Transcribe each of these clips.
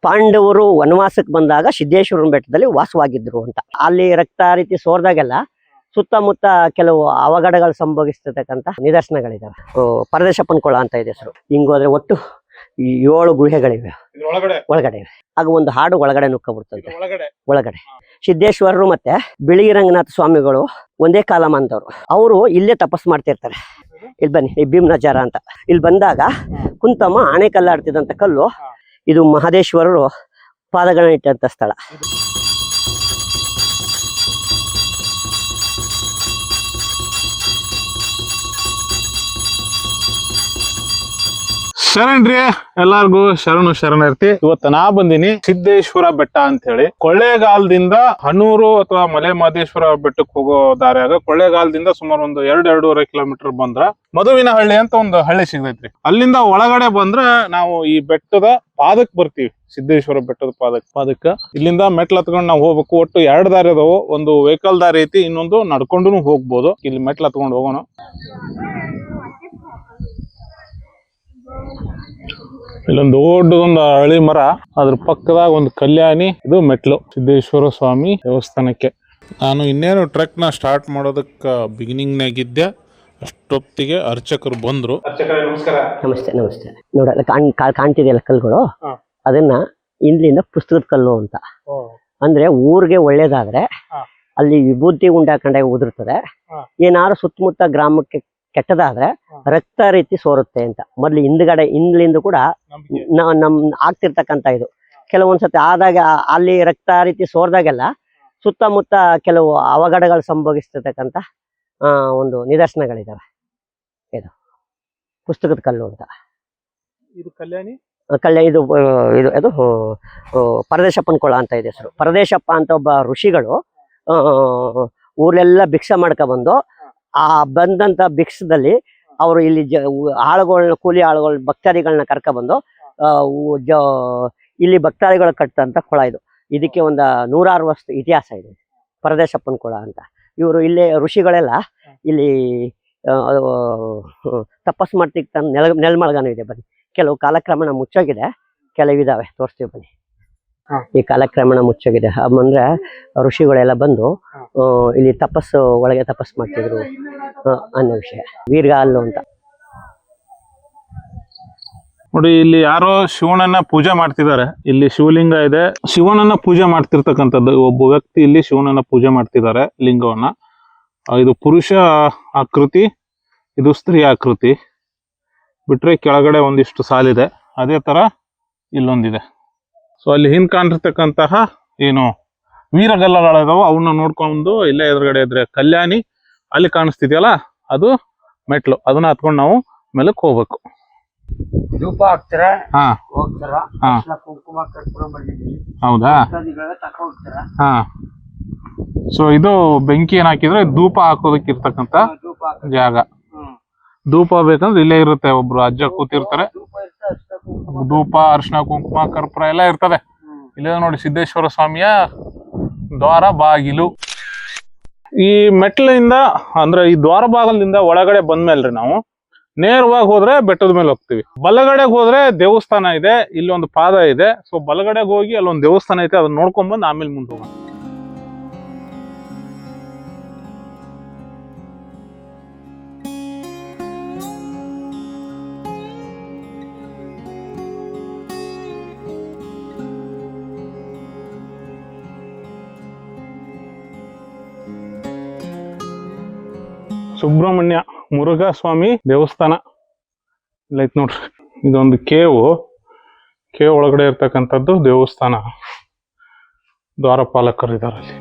ಪಾಂಡವರು ವನವಾಸಕ್ಕೆ ಬಂದಾಗ ಸಿದ್ದೇಶ್ವರನ ಬೆಟ್ಟದಲ್ಲಿ ವಾಸವಾಗಿದ್ರು ಅಂತ. ಅಲ್ಲಿ ರಕ್ತ ರೀತಿ ಸೋರ್ದಾಗೆಲ್ಲ ಸುತ್ತಮುತ್ತ ಕೆಲವು ಅವಘಡಗಳು ಸಂಭವಿಸ್ತಕ್ಕಂಥ ನಿದರ್ಶನಗಳಿದಾವೆ. ಪರದೇಶಪ್ಪನ ಕೊಳ ಅಂತ ಇದೆ ಹೆಸರು. ಹಿಂಗೋದ್ರೆ ಒಟ್ಟು 7 ಗುಹೆಗಳಿವೆ ಒಳಗಡೆ. ಆಗ ಒಂದು ಹಾಡು ಒಳಗಡೆ ನುಕ್ಕಬಿಡ್ತಂತೆ. ಒಳಗಡೆ ಸಿದ್ದೇಶ್ವರರು ಮತ್ತೆ ಬಿಳಿ ರಂಗನಾಥ ಸ್ವಾಮಿಗಳು ಒಂದೇ ಕಾಲಮಾನದವರು. ಅವರು ಇಲ್ಲೇ ತಪಸ್ ಮಾಡ್ತಿರ್ತಾರೆ. ಇಲ್ಲಿ ಬನ್ನಿ, ಈ ಭೀಮನಜಾರ ಅಂತ. ಇಲ್ಲಿ ಬಂದಾಗ ಕುಂತಮ್ಮ ಆಣೆಕಲ್ಲಾಡ್ತಿದ್ದಂತ ಕಲ್ಲು ಇದು. ಮಹದೇಶ್ವರರು ಪಾದಗಳನ್ನ ಇಟ್ಟಂತ ಸ್ಥಳ. ಶರಣ್ರಿ, ಎಲ್ಲಾರ್ಗು ಶರಣಾರ್ಥಿ. ಇವತ್ತು ನಾ ಬಂದಿನಿ ಸಿದ್ದೇಶ್ವರ ಬೆಟ್ಟ ಅಂತ ಹೇಳಿ. ಕೊಳ್ಳೇಗಾಲದಿಂದ ಹನೂರು ಅಥವಾ ಮಲೆ ಮಹದೇಶ್ವರ ಬೆಟ್ಟಕ್ಕೆ ಹೋಗೋ ದಾರಿಯಾಗ ಕೊಳ್ಳೇಗಾಲದಿಂದ ಸುಮಾರು ಒಂದು 2-2.5 ಕಿಲೋಮೀಟರ್ ಬಂದ್ರ ಮಧುವಿನಹಳ್ಳಿ ಅಂತ ಒಂದು ಹಳ್ಳಿ ಸಿಗ್ತೈತ್ರಿ. ಅಲ್ಲಿಂದ ಒಳಗಡೆ ಬಂದ್ರ ನಾವು ಈ ಬೆಟ್ಟದ ಪಾದಕ್ ಬರ್ತೀವಿ. ಸಿದ್ದೇಶ್ವರ ಬೆಟ್ಟದ ಪಾದಕ್ಕ ಇಲ್ಲಿಂದ ಮೆಟ್ಲು ಹತ್ಕೊಂಡು ನಾವು ಹೋಗ್ಬೇಕು. ಒಟ್ಟು 2 ದಾರಿ ಅದಾವು. ಒಂದು ವೆಹಿಕಲ್ ದಾರಿ ಐತಿ, ಇನ್ನೊಂದು ನಡ್ಕೊಂಡು ಹೋಗ್ಬೋದು. ಇಲ್ಲಿ ಮೆಟ್ಲು ಹತ್ಕೊಂಡು ಹೋಗೋಣ. ಇಲ್ಲೊಂದು ದೊಡ್ಡದೊಂದು ಹಳಿ ಮರ, ಅದ್ರ ಪಕ್ಕದಾಗ ಒಂದು ಕಲ್ಯಾಣಿ. ಇದು ಮೆಟ್ಲು ಸಿದ್ದೇಶ್ವರ ಸ್ವಾಮಿ ದೇವಸ್ಥಾನಕ್ಕೆ. ನಾನು ಇನ್ನೇನು ಟ್ರೆಕ್ ನ ಸ್ಟಾರ್ಟ್ ಮಾಡೋದಕ್ಕ ಬಿಗಿನಿಂಗ್ ನಾಗಿದ್ದೆ. ಅಷ್ಟೊತ್ತಿಗೆ ಅರ್ಚಕರು ಬಂದ್ರು. ನಮಸ್ತೆ. ನೋಡ ಕಾಣ್ತಿದೆಯಲ್ಲ ಕಲ್ಗಳು, ಅದನ್ನ ಇಂದ್ಲಿಂದ ಪುಸ್ತಕದ ಕಲ್ಲು ಅಂತ. ಅಂದ್ರೆ ಊರಿಗೆ ಒಳ್ಳೇದಾದ್ರೆ ಅಲ್ಲಿ ವಿಭೂತಿ ಉಂಡಾಕೊಂಡಾಗ ಉದುರ್ತದೆ. ಏನಾದ್ರು ಸುತ್ತಮುತ್ತ ಗ್ರಾಮಕ್ಕೆ ಕೆಟ್ಟದಾದ್ರೆ ರಕ್ತ ರೀತಿ ಸೋರುತ್ತೆ ಅಂತ ಮೊದ್ಲು ಹಿಂದ್ಲಿಂದ ಕೂಡ ನಮ್ ಆಗ್ತಿರ್ತಕ್ಕಂಥ ಇದು. ಕೆಲವೊಂದ್ಸತಿ ಆದಾಗ ಅಲ್ಲಿ ರಕ್ತ ರೀತಿ ಸೋರ್ದಾಗೆಲ್ಲ ಸುತ್ತಮುತ್ತ ಕೆಲವು ಅವಘಡಗಳು ಸಂಭವಿಸ್ತಕ್ಕಂಥ ಒಂದು ನಿದರ್ಶನಗಳಿದಾವೆ. ಇದು ಪುಸ್ತಕದ ಕಲ್ಲು ಅಂತ. ಇದು ಕಲ್ಯಾಣಿ ಇದು ಪರದೇಶಪ್ಪನ ಕೊಳ ಅಂತ ಇದೆ ಹೆಸರು. ಪರದೇಶಪ್ಪ ಅಂತ ಒಬ್ಬ ಋಷಿಗಳು ಊರೆಲ್ಲ ಭಿಕ್ಷೆ ಮಾಡ್ಕೊಬಂದು ಆ ಬಂದಂತ ಭಿಕ್ಷದಲ್ಲಿ ಅವರು ಇಲ್ಲಿ ಆಳುಗಳನ್ನ, ಕೂಲಿ ಆಳುಗಳ ಭಕ್ತಾದಿಗಳನ್ನ ಕರ್ಕೊಬಂದು ಇಲ್ಲಿ ಭಕ್ತಾದಿಗಳು ಕಟ್ಟಂತ ಕೊಳ ಇದು. ಇದಕ್ಕೆ ಒಂದು 106 ವರ್ಷ ಇತಿಹಾಸ ಇದೆ, ಪರದೇಶಪ್ಪನ ಕೊಳ ಅಂತ. ಇವರು ಇಲ್ಲಿ ಋಷಿಗಳೆಲ್ಲ ಇಲ್ಲಿ ತಪಸ್ ಮಾಡ್ತಿರ್ತ ನೆಲ್ಮಳಗನೂ ಇದೆ. ಬನ್ನಿ, ಕೆಲವು ಕಾಲಕ್ರಮೇಣ ಮುಚ್ಚೋಗಿದೆ, ಕೆಲವಿದಾವೆ, ತೋರಿಸ್ತೀವಿ ಬನ್ನಿ. ಈ ಕಾಲಕ್ರಮೇಣ ಮುಚ್ಚೋಗಿದೆ. ಅಂದ್ರೆ ಋಷಿಗಳೆಲ್ಲ ಬಂದು ಇಲ್ಲಿ ಒಳಗೆ ತಪಸ್ ಮಾಡ್ತಿದ್ರು ಅನ್ನೋ ವಿಷಯ. ವೀರ್ಗಾಲ್ಲು ಅಂತ ನೋಡಿ. ಇಲ್ಲಿ ಯಾರೋ ಶಿವನನ್ನ ಪೂಜೆ ಮಾಡ್ತಿದ್ದಾರೆ. ಇಲ್ಲಿ ಶಿವಲಿಂಗ ಇದೆ. ಶಿವನನ್ನ ಪೂಜೆ ಮಾಡ್ತಿರ್ತಕ್ಕಂಥದ್ದು ಒಬ್ಬ ವ್ಯಕ್ತಿ ಇಲ್ಲಿ ಶಿವನನ್ನ ಪೂಜೆ ಮಾಡ್ತಿದ್ದಾರೆ ಲಿಂಗವನ್ನ. ಇದು ಪುರುಷ ಆಕೃತಿ, ಇದು ಸ್ತ್ರೀ ಆಕೃತಿ. ಬಿಟ್ರೆ ಕೆಳಗಡೆ ಒಂದಿಷ್ಟು ಸಾಲಿದೆ, ಅದೇ ತರ ಇಲ್ಲೊಂದಿದೆ. ಸೊ ಅಲ್ಲಿ ಹಿಂದ್ ಕಾಣಿರ್ತಕ್ಕಂತಹ ಏನು ವೀರಗಲ್ಲಗಳಿದಾವ ಅವನ್ನ ನೋಡ್ಕೊಂಡು ಇಲ್ಲೇ ಎದುರುಗಡೆ ಇದ್ರೆ ಕಲ್ಯಾಣಿ, ಅಲ್ಲಿ ಕಾಣಿಸ್ತಿದ್ಯಲ್ಲ ಅದು ಮೆಟ್ಲು. ಅದನ್ನ ಹತ್ಕೊಂಡು ನಾವು ಮೇಲಕ್ಕೆ ಹೋಗ್ಬೇಕು. ಧೂಪ ಹಾಕ್ತಾರ, ಕುಂಕುಮ ಹೌದಾ? ಹಾ. ಸೊ ಇದು ಬೆಂಕಿ ಏನ್ ಹಾಕಿದ್ರೆ ಧೂಪ ಹಾಕೋದಕ್ಕೆ ಇರ್ತಕ್ಕಂತ ಜಾಗ. ಧೂಪ ಬೇಕಂದ್ರೆ ಇಲ್ಲೇ ಇರುತ್ತೆ, ಒಬ್ರು ಅಜ್ಜ ಕೂತಿರ್ತಾರೆ. ಧೂಪ, ಅರಿಶಿನ, ಕುಂಕುಮ, ಕರ್ಪೂರ ಎಲ್ಲ ಇರ್ತದೆ. ಇಲ್ಲೇ ನೋಡಿ ಸಿದ್ದೇಶ್ವರ ಸ್ವಾಮಿಯ ದ್ವಾರ ಬಾಗಿಲು. ಈ ಮೆಟ್ಲಿಂದ ಅಂದ್ರೆ ಈ ದ್ವಾರ ಬಾಗಿಲಿಂದ ಒಳಗಡೆ ಬಂದ್ಮೇಲ್ರಿ ನಾವು ನೇರವಾಗಿ ಹೋದ್ರೆ ಬೆಟ್ಟದ ಮೇಲೆ ಹೋಗ್ತೀವಿ. ಬಲಗಡೆಗೆ ಹೋದ್ರೆ ದೇವಸ್ಥಾನ ಇದೆ, ಇಲ್ಲಿ ಒಂದು ಪಾದ ಇದೆ. ಸೊ ಬಲಗಡೆಗೆ ಹೋಗಿ ಅಲ್ಲೊಂದು ದೇವಸ್ಥಾನ ಐತೆ, ಅದನ್ನ ನೋಡ್ಕೊಂಡ್ ಬಂದು ಆಮೇಲೆ ಮುಂದೆ ಹೋಗೋಣ. ಸುಬ್ರಹ್ಮಣ್ಯ ಮುರುಘಾ ಸ್ವಾಮಿ ದೇವಸ್ಥಾನ ಲೈಕ್ ನೋಡ್ರಿ. ಇದೊಂದು ಕೇವ್ ಒಳಗಡೆ ಇರ್ತಕ್ಕಂಥದ್ದು ದೇವಸ್ಥಾನ. ದ್ವಾರಪಾಲಕರು ಇದಾರೆ ಅಲ್ಲಿ.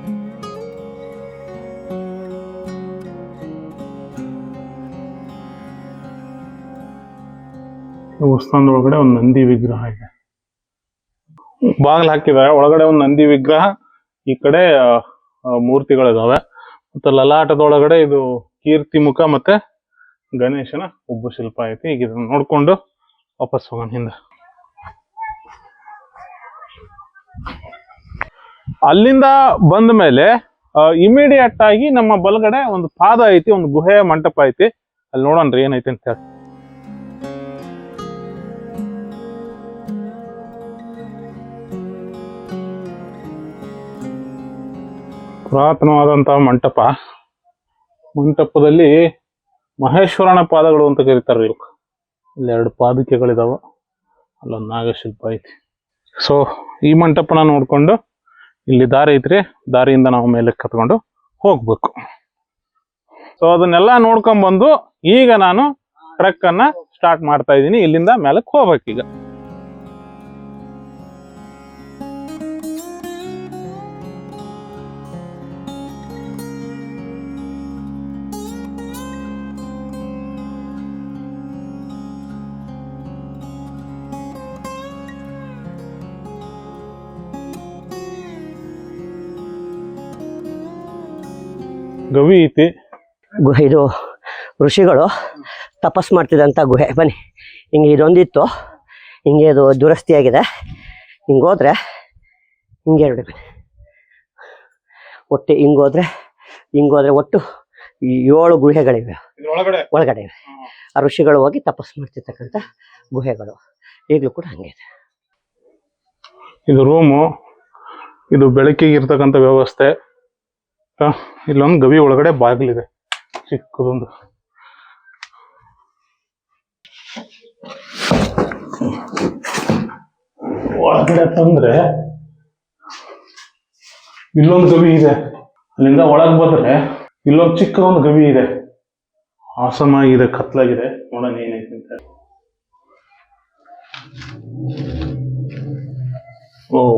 ದೇವಸ್ಥಾನದ ಒಳಗಡೆ ಒಂದು ನಂದಿ ವಿಗ್ರಹ ಇದೆ. ಬಾಗಿಲು ಹಾಕಿದ್ದಾರೆ, ಒಳಗಡೆ ಒಂದು ನಂದಿ ವಿಗ್ರಹ, ಈ ಕಡೆ ಮೂರ್ತಿಗಳಿದಾವೆ. ಮತ್ತೆ ಲಲಾಟದೊಳಗಡೆ ಇದು ಕೀರ್ತಿ ಮುಖ ಮತ್ತೆ ಗಣೇಶನ ಉಬ್ಬು ಶಿಲ್ಪ ಐತಿ. ಈಗ ಇದನ್ನ ನೋಡ್ಕೊಂಡು ವಾಪಸ್ ಹೋಗೋಣ ಹಿಂದೆ. ಅಲ್ಲಿಂದ ಬಂದ ಮೇಲೆ ಇಮಿಡಿಯೇಟ್ ಆಗಿ ನಮ್ಮ ಬಲಗಡೆ ಒಂದು ಪಾದ ಐತಿ, ಒಂದು ಗುಹೆಯ ಮಂಟಪ ಐತಿ. ಅಲ್ಲಿ ನೋಡೋಣ್ರಿ ಏನೈತಿ ಅಂತ ಹೇಳಿ. ಪುರಾತನವಾದಂತಹ ಮಂಟಪದಲ್ಲಿ ಮಹೇಶ್ವರನ ಪಾದಗಳು ಅಂತ ಕರೀತಾರೆ ಇವ್ರು. ಇಲ್ಲಿ 2 ಪಾದುಕೆಗಳಿದಾವ, ಅಲ್ಲೊಂದು ನಾಗಶಿಲ್ಪ ಐತಿ. ಸೊ ಈ ಮಂಟಪನ ನೋಡ್ಕೊಂಡು ಇಲ್ಲಿ ದಾರಿ ಐತ್ರಿ, ದಾರಿಯಿಂದ ನಾವು ಮೇಲೆ ಕತ್ಕೊಂಡು ಹೋಗ್ಬೇಕು. ಸೊ ಅದನ್ನೆಲ್ಲ ನೋಡ್ಕೊಂಡ್ ಬಂದು ಈಗ ನಾನು ಟ್ರೆಕ್ ಅನ್ನ ಸ್ಟಾರ್ಟ್ ಮಾಡ್ತಾ ಇದ್ದೀನಿ. ಇಲ್ಲಿಂದ ಮೇಲಕ್ಕೆ ಹೋಗ್ಬೇಕೀಗ. ಗವಿ ಐತಿ, ಇದು ಋಷಿಗಳು ತಪಸ್ ಮಾಡ್ತಿದ್ದಂಥ ಗುಹೆ. ಬನ್ನಿ, ಹಿಂಗೆ ಇದೊಂದಿತ್ತು, ಹಿಂಗೆ ಇದು ದುರಸ್ತಿಯಾಗಿದೆ. ಹಿಂಗೆ ಹೋದ್ರೆ ಹಿಂಗೆ ನೋಡಿ, ಬನ್ನಿ ಒಟ್ಟು ಹಿಂಗೋದ್ರೆ ಒಟ್ಟು 7 ಗುಹೆಗಳಿವೆ ಒಳಗಡೆ ಇವೆ. ಆ ಋಷಿಗಳು ಹೋಗಿ ತಪಸ್ ಮಾಡ್ತಿರ್ತಕ್ಕಂಥ ಗುಹೆಗಳು ಈಗಲೂ ಕೂಡ ಹಂಗೆ ಇದೆ. ಇದು ರೂಮು, ಇದು ಬೆಳಕಿಗೆ ಇರ್ತಕ್ಕಂಥ ವ್ಯವಸ್ಥೆ. ಇಲ್ಲೊಂದು ಗವಿ ಒಳಗಡೆ ಬಾಗಿಲಿದೆ ಚಿಕ್ಕದೊಂದು. ಒಳಗಡೆ ತಂದ್ರೆ ಇಲ್ಲೊಂದು ಗವಿ ಇದೆ, ಅಲ್ಲಿಂದ ಒಳಗೆ ಬಂದ್ರೆ ಇಲ್ಲೊಂದು ಚಿಕ್ಕದೊಂದು ಗವಿ ಇದೆ. ಆಸಮಾಗಿದೆ, ಕತ್ಲಾಗಿದೆ, ನೋಡೋಣ ಏನೈತೆ ಅಂತ.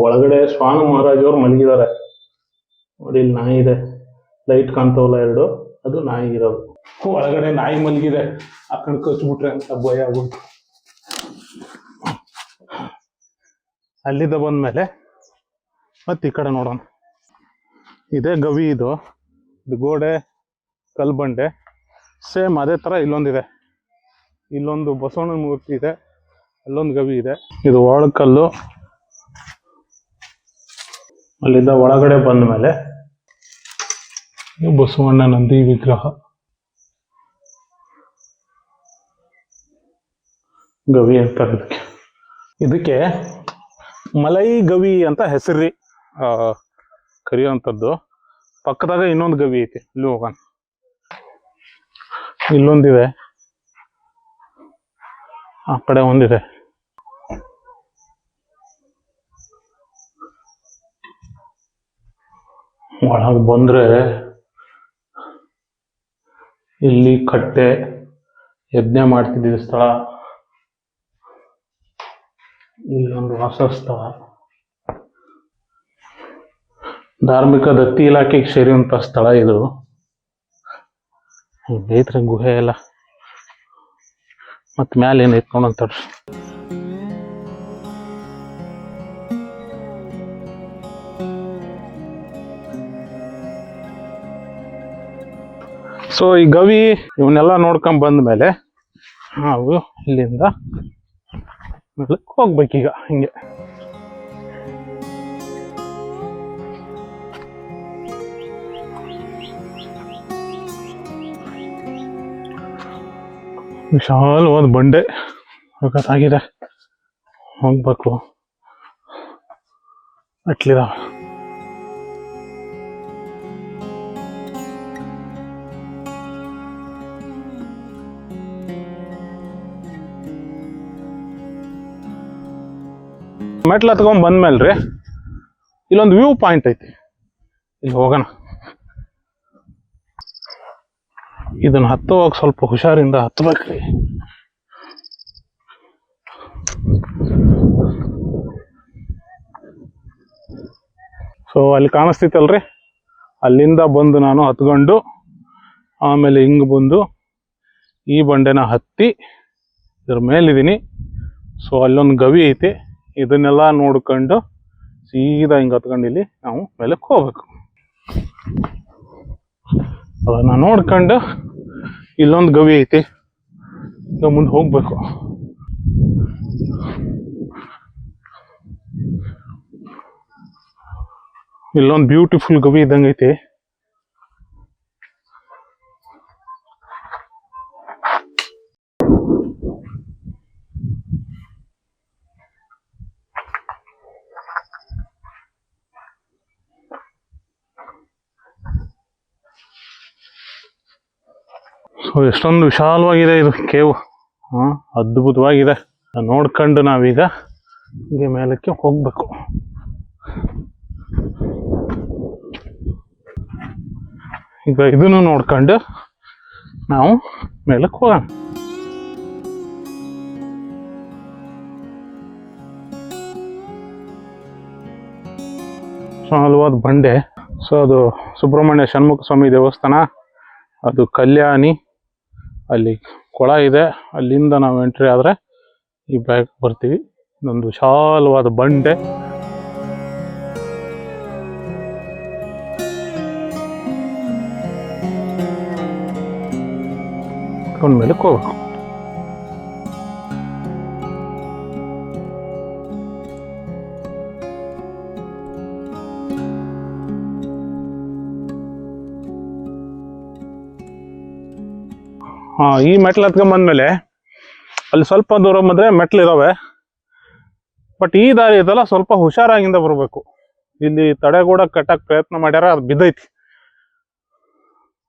ಒಳಗಡೆ ಶ್ವಾನ ಮಹಾರಾಜವ್ರು ಮಲಗಿದ್ದಾರೆ ನೋಡಿ. ಇಲ್ಲಿ ನಾಯಿ ಇದೆ, ಲೈಟ್ ಕಾಣ್ತಾವಲ್ಲ 2, ಅದು ನಾಯಿ ಇರೋದು. ಒಳಗಡೆ ನಾಯಿ ಮಲಗಿದೆ, ಆ ಕಣ್ ಕಚ್ಬಿಟ್ರೆ ಅಂತ ಭಯ ಆಗ್ಬಿಟ್ಟು. ಅಲ್ಲಿದ್ದ ಬಂದ್ಮೇಲೆ ಮತ್ತೆ ಈ ಕಡೆ ನೋಡೋಣ. ಇದೇ ಗವಿ, ಇದು ಗೋಡೆ ಕಲ್ಬಂಡೆ ಸೇಮ್ ಅದೇ ತರ ಇಲ್ಲೊಂದಿದೆ. ಇಲ್ಲೊಂದು ಬಸವಣ್ಣನ ಮೂರ್ತಿ ಇದೆ, ಅಲ್ಲೊಂದು ಗವಿ ಇದೆ. ಇದು ಒಳಕಲ್ಲು. ಅಲ್ಲಿಂದ ಒಳಗಡೆ ಬಂದ ಮೇಲೆ ಬಸವಣ್ಣ ನಂದಿ ವಿಗ್ರಹ, ಗವಿ ಅಂತಾರೆ ಇದಕ್ಕೆ ಮಲೈ ಗವಿ ಅಂತ ಹೆಸರಿ ಕರೆಯುವಂಥದ್ದು. ಪಕ್ಕದಾಗ ಇನ್ನೊಂದು ಗವಿ ಐತಿ, ಇಲ್ಲಿ ಹೋಗೋಣ. ಇಲ್ಲೊಂದಿದೆ, ಆ ಕಡೆ ಒಂದಿದೆ. ಒಳಗೆ ಬಂದ್ರೆ ಇಲ್ಲಿ ಕಟ್ಟೆ, ಯಜ್ಞ ಮಾಡ್ತಿದ್ದ ಸ್ಥಳ, ಇಲ್ಲೊಂದು ವಾಸಸ್ಥಳ, ಧಾರ್ಮಿಕ ದತ್ತಿ ಇಲಾಖೆಗೆ ಸೇರಿರುವಂತ ಸ್ಥಳ ಇದು. ಬೇತ್ರ ಗುಹೆ ಎಲ್ಲ, ಮತ್ ಮ್ಯಾಲ ಏನೈತೆ ನೋಡಂತಾರ. ಸೊ ಈ ಗವಿ ಇವನ್ನೆಲ್ಲ ನೋಡ್ಕೊಂಡ್ ಬಂದ್ಮೇಲೆ ನಾವು ಇಲ್ಲಿಂದ ಹೋಗ್ಬೇಕೀಗ. ಹಿಂಗೆ ವಿಶಾಲವಾದ ಬಂಡೆ ಆಗಿದೆ, ಹೋಗ್ಬೇಕು. ಅಟ್ಲಿದಾವ. ಮೆಟ್ಲು ಹತ್ಕೊಂಡ್ ಬಂದ್ಮೇಲ್ರಿ ಇಲ್ಲೊಂದು ವ್ಯೂ ಪಾಯಿಂಟ್ ಐತಿ, ಇಲ್ಲಿ ಹೋಗೋಣ. ಇದನ್ನ ಹತ್ತುವಾಗ ಸ್ವಲ್ಪ ಹುಷಾರಿಂದ ಹತ್ಬೇಕ್ರಿ. ಸೊ ಅಲ್ಲಿ ಕಾಣಿಸ್ತೈತಲ್ರಿ, ಅಲ್ಲಿಂದ ಬಂದು ನಾನು ಹತ್ಕೊಂಡು ಆಮೇಲೆ ಹಿಂಗ್ ಬಂದು ಈ ಬಂಡೆನ ಹತ್ತಿ ಇದ್ರ ಮೇಲಿದ್ದೀನಿ. ಸೊ ಅಲ್ಲೊಂದು ಗವಿ ಐತಿ, ಇದನ್ನೆಲ್ಲ ನೋಡ್ಕೊಂಡು ಸೀದಾ ಹಿಂಗೆ ಹತ್ಕೊಂಡು ಇಲ್ಲಿ ನಾವು ಮೇಲಕ್ಕೆ ಹೋಗ್ಬೇಕು. ಅದನ್ನ ನೋಡ್ಕೊಂಡು ಇಲ್ಲೊಂದು ಗವಿ ಐತಿ, ಈಗ ಮುಂದೆ ಹೋಗ್ಬೇಕು. ಇಲ್ಲೊಂದು ಬ್ಯೂಟಿಫುಲ್ ಗವಿ ಇದ್ದಂಗೆ ಐತಿ. ಎಷ್ಟೊಂದು ವಿಶಾಲವಾಗಿದೆ ಇದು ಕೇವ್. ಅದ್ಭುತವಾಗಿದೆ. ನೋಡ್ಕೊಂಡು ನಾವೀಗ ಹಿಂಗೆ ಮೇಲಕ್ಕೆ ಹೋಗ್ಬೇಕು. ಈಗ ಇದನ್ನು ನೋಡ್ಕೊಂಡು ನಾವು ಮೇಲಕ್ಕೆ ಹೋಗೋಣ. ವಿಶಾಲವಾದ ಬಂಡೆ. ಸೊ ಅದು ಸುಬ್ರಹ್ಮಣ್ಯ ಷಣ್ಮುಖ ಸ್ವಾಮಿ ದೇವಸ್ಥಾನ. ಅದು ಕಲ್ಯಾಣಿ. ಅಲ್ಲಿ ಕೊಳ ಇದೆ. ಅಲ್ಲಿಂದ ನಾವು ಎಂಟ್ರಿ ಆದರೆ ಈ ಬ್ಯಾಗ್ ಬರ್ತೀವಿ. ಇದೊಂದು ವಿಶಾಲವಾದ ಬಂಡೆ. ಮೇಲೆ ಹೋಗ್ಬೇಕು. ಈ ಮೆಟ್ಲು ಹತ್ಕೊಂಡ್ಬಂದ್ಮೇಲೆ ಅಲ್ಲಿ ಸ್ವಲ್ಪ ದೂರ ಬಂದ್ರೆ ಮೆಟ್ಲಿದಾವೆ. ಬಟ್ ಈ ದಾರಿ ಇದೆಲ್ಲ ಸ್ವಲ್ಪ ಹುಷಾರಾಗಿಂದ ಬರ್ಬೇಕು. ಇಲ್ಲಿ ತಡೆಗೂಡ ಕಟ್ಟಕ್ ಪ್ರಯತ್ನ ಮಾಡ್ಯಾರ, ಅದು ಬಿದ್ದೈತಿ.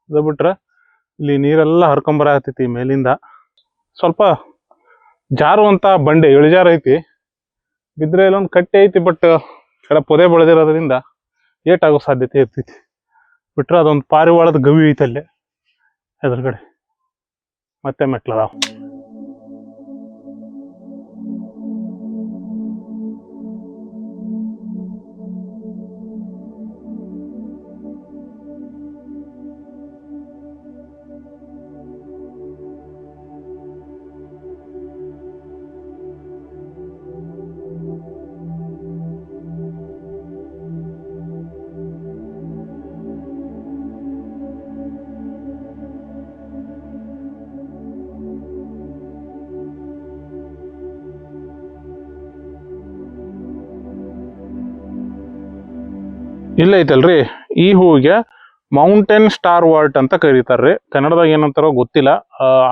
ಅದು ಬಿಟ್ರೆ ಇಲ್ಲಿ ನೀರೆಲ್ಲ ಹರ್ಕೊಂಬರತೈತಿ ಮೇಲಿಂದ. ಸ್ವಲ್ಪ ಜಾರುವಂತ ಬಂಡೆ, ಇಳಿಜಾರ ಐತಿ. ಬಿದ್ರೆ ಇಲ್ಲೊಂದು ಕಟ್ಟೆ ಐತಿ, ಬಟ್ ಕೆಳ ಪೊದೆ ಬೆಳೆದಿರೋದ್ರಿಂದ ಏಟಾಗೋ ಸಾಧ್ಯತೆ ಇರ್ತೈತಿ. ಬಿಟ್ರೆ ಅದೊಂದು ಪಾರಿವಾಳದ ಗವಿ ಐತಿ ಅಲ್ಲೇ ಎದುರುಗಡೆ. ಮತ್ತೆ ಮೆಟ್ಲದಾವ. ಇಲ್ಲ ಐತಲ್ರಿ, ಈ ಹೂವಿಗೆ ಮೌಂಟೇನ್ ಸ್ಟಾರ್ ವಾರ್ಟ್ ಅಂತ ಕರೀತಾರ್ರಿ. ಕನ್ನಡದಾಗ ಏನಂತಾರೋ ಗೊತ್ತಿಲ್ಲ.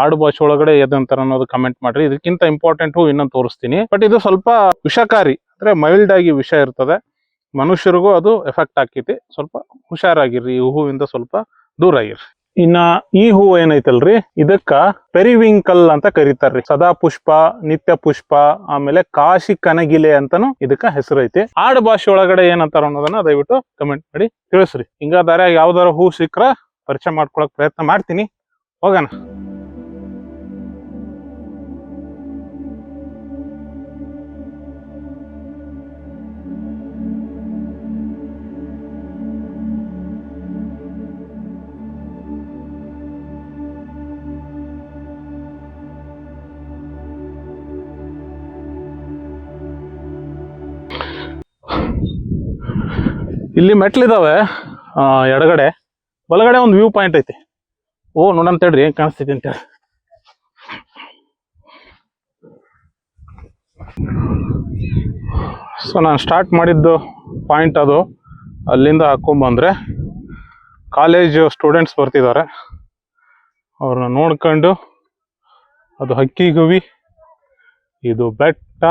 ಆಡು ಭಾಷೆ ಒಳಗಡೆ ಏನಂತಾರ ಅನ್ನೋದು ಕಮೆಂಟ್ ಮಾಡ್ರಿ. ಇದಕ್ಕಿಂತ ಇಂಪಾರ್ಟೆಂಟ್ ಹೂ ಇನ್ನೊಂದು ತೋರಿಸ್ತೀನಿ. ಬಟ್ ಇದು ಸ್ವಲ್ಪ ವಿಷಕಾರಿ, ಅಂದ್ರೆ ಮೈಲ್ಡ್ ಆಗಿ ವಿಷ ಇರ್ತದೆ. ಮನುಷ್ಯರಿಗೂ ಅದು ಎಫೆಕ್ಟ್ ಆಕೈತಿ. ಸ್ವಲ್ಪ ಹುಷಾರಾಗಿರ್ರಿ, ಈ ಹೂವಿಂದ ಸ್ವಲ್ಪ ದೂರ ಆಗಿರ್ರಿ. ಇನ್ನ ಈ ಹೂವು ಏನೈತಲ್ರಿ, ಇದಕ್ಕ ಪೆರಿವಿಂಕಲ್ ಅಂತ ಕರೀತಾರ್ರಿ. ಸದಾ ಪುಷ್ಪ, ನಿತ್ಯ ಪುಷ್ಪ, ಆಮೇಲೆ ಕಾಶಿ ಕನಗಿಲೆ ಅಂತಾನು ಇದಕ್ಕ ಹೆಸರು ಐತಿ. ಆಡು ಭಾಷೆ ಒಳಗಡೆ ಏನಂತಾರ ಅನ್ನೋದನ್ನ ದಯವಿಟ್ಟು ಕಮೆಂಟ್ ಮಾಡಿ ತಿಳಿಸ್ರಿ. ಹಿಂಗ ದಾರ್ಯಾಗ ಯಾವ್ದಾರ ಹೂ ಸಿಕ್ಕ್ರ ಪರಿಚಯ ಮಾಡ್ಕೊಳಕ್ ಪ್ರಯತ್ನ ಮಾಡ್ತೀನಿ. ಹೋಗೋಣ. ಇಲ್ಲಿ ಮೆಟ್ಲಿದಾವೆ ಎಡಗಡೆ. ಬಲಗಡೆ ಒಂದು ವ್ಯೂ ಪಾಯಿಂಟ್ ಐತಿ. ನೋಡೋಣ ತಡ್ರಿ ಏನ್ ಕಾಣಿಸ್ತೈತಿ ಅಂತೇಳಿ. ಸೊ ನಾನು ಸ್ಟಾರ್ಟ್ ಮಾಡಿದ್ದು ಪಾಯಿಂಟ್ ಅದು. ಅಲ್ಲಿಂದ ಹಾಕೊಂಡ್ಬಂದ್ರೆ ಕಾಲೇಜ್ ಸ್ಟೂಡೆಂಟ್ಸ್ ಬರ್ತಿದ್ದಾರೆ. ಅವ್ರನ್ನ ನೋಡ್ಕೊಂಡು ಅದು ಹಕ್ಕಿಗುವಿ, ಇದು ಬೆಟ್ಟ,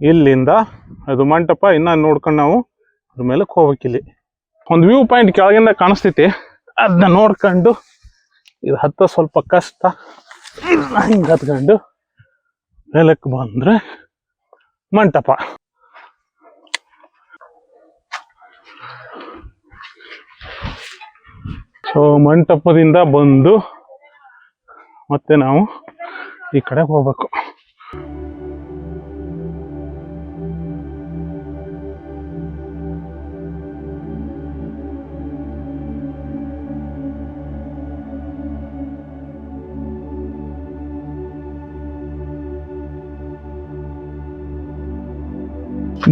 ಇಲ್ಲಿಂದ ಅದು ಮಂಟಪ. ಇನ್ನ ನೋಡ್ಕೊಂಡು ನಾವು ಅದ್ರ ಮೇಲೆ ಹೋಗ್ಬೇಕಿಲ್ಲಿ. ಒಂದು ವ್ಯೂ ಪಾಯಿಂಟ್ ಕೆಳಗಿಂದ ಕಾಣಿಸ್ತೈತಿ. ಅದನ್ನ ನೋಡ್ಕೊಂಡು ಇದು ಹತ್ತ ಸ್ವಲ್ಪ ಕಷ್ಟ. ಹಿಂಗೆ ಹತ್ಕೊಂಡು ಮೇಲಕ್ಕೆ ಬಂದ್ರೆ ಮಂಟಪ. ಸೊ ಮಂಟಪದಿಂದ ಬಂದು ಮತ್ತೆ ನಾವು ಈ ಕಡೆ ಹೋಗ್ಬೇಕು.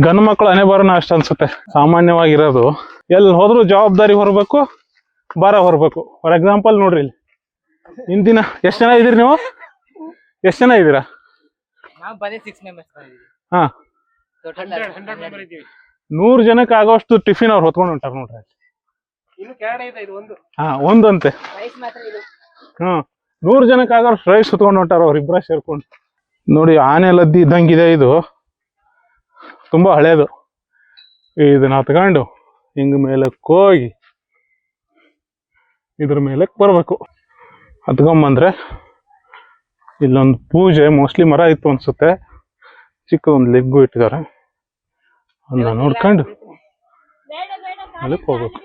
ಗಂಡು ಮಕ್ಕಳು ಹಣೆ ಬರೋಣ ಅಷ್ಟ ಅನ್ಸುತ್ತೆ ಸಾಮಾನ್ಯವಾಗಿರೋದು. ಎಲ್ಲಿ ಹೋದ್ರು ಜವಾಬ್ದಾರಿ ಹೊರಬೇಕು, ಭಾರ ಹೊರಬೇಕು. ಫಾರ್ ಎಕ್ಸಾಂಪಲ್ ನೋಡ್ರಿ, ಇಲ್ಲಿ ಇಂದಿನ ಎಷ್ಟು ಜನ ಇದೀರಿ ನೀವು? ಎಷ್ಟು ಜನ ಇದ್ದೀರಾ? ಹಾ, 100 ಜನಕ್ಕೆ ಆಗೋಷ್ಟು ಟಿಫಿನ್ ಅವ್ರು ಹೊತ್ಕೊಂಡು ಹೊಂಟಾರ ನೋಡ್ರಿ. ಹಾ, ಒಂದಂತೆ. 100 ಜನಕ್ಕೆ ಆಗೋಷ್ಟು ರೈಸ್ ಹೊತ್ಕೊಂಡು ಹೊಂಟಾರ ಅವ್ರ ಇಬ್ಬರ ಸೇರ್ಕೊಂಡು. ನೋಡಿ, ಆನೆ ಲದ್ದಿ ಇದ್ದಂಗಿದೆ ಇದು. ತುಂಬಾ ಹಳೇದು. ಇದನ್ನ ಹತ್ಕೊಂಡು ಹಿಂಗ ಮೇಲಕ್ಕೆ ಹೋಗಿ ಇದ್ರ ಮೇಲಕ್ಕೆ ಬರ್ಬೇಕು. ಹತ್ಕೊಂಬಂದ್ರೆ ಇಲ್ಲೊಂದು ಪೂಜೆ, ಮೋಸ್ಟ್ಲಿ ಮರ ಇತ್ತು ಅನ್ಸುತ್ತೆ, ಚಿಕ್ಕ ಒಂದು ಲೆಗ್ಗು ಇಟ್ಟಿದ್ದಾರೆ. ಅದನ್ನ ನೋಡ್ಕೊಂಡು ಅದಕ್ಕೆ ಹೋಗ್ಬೇಕು.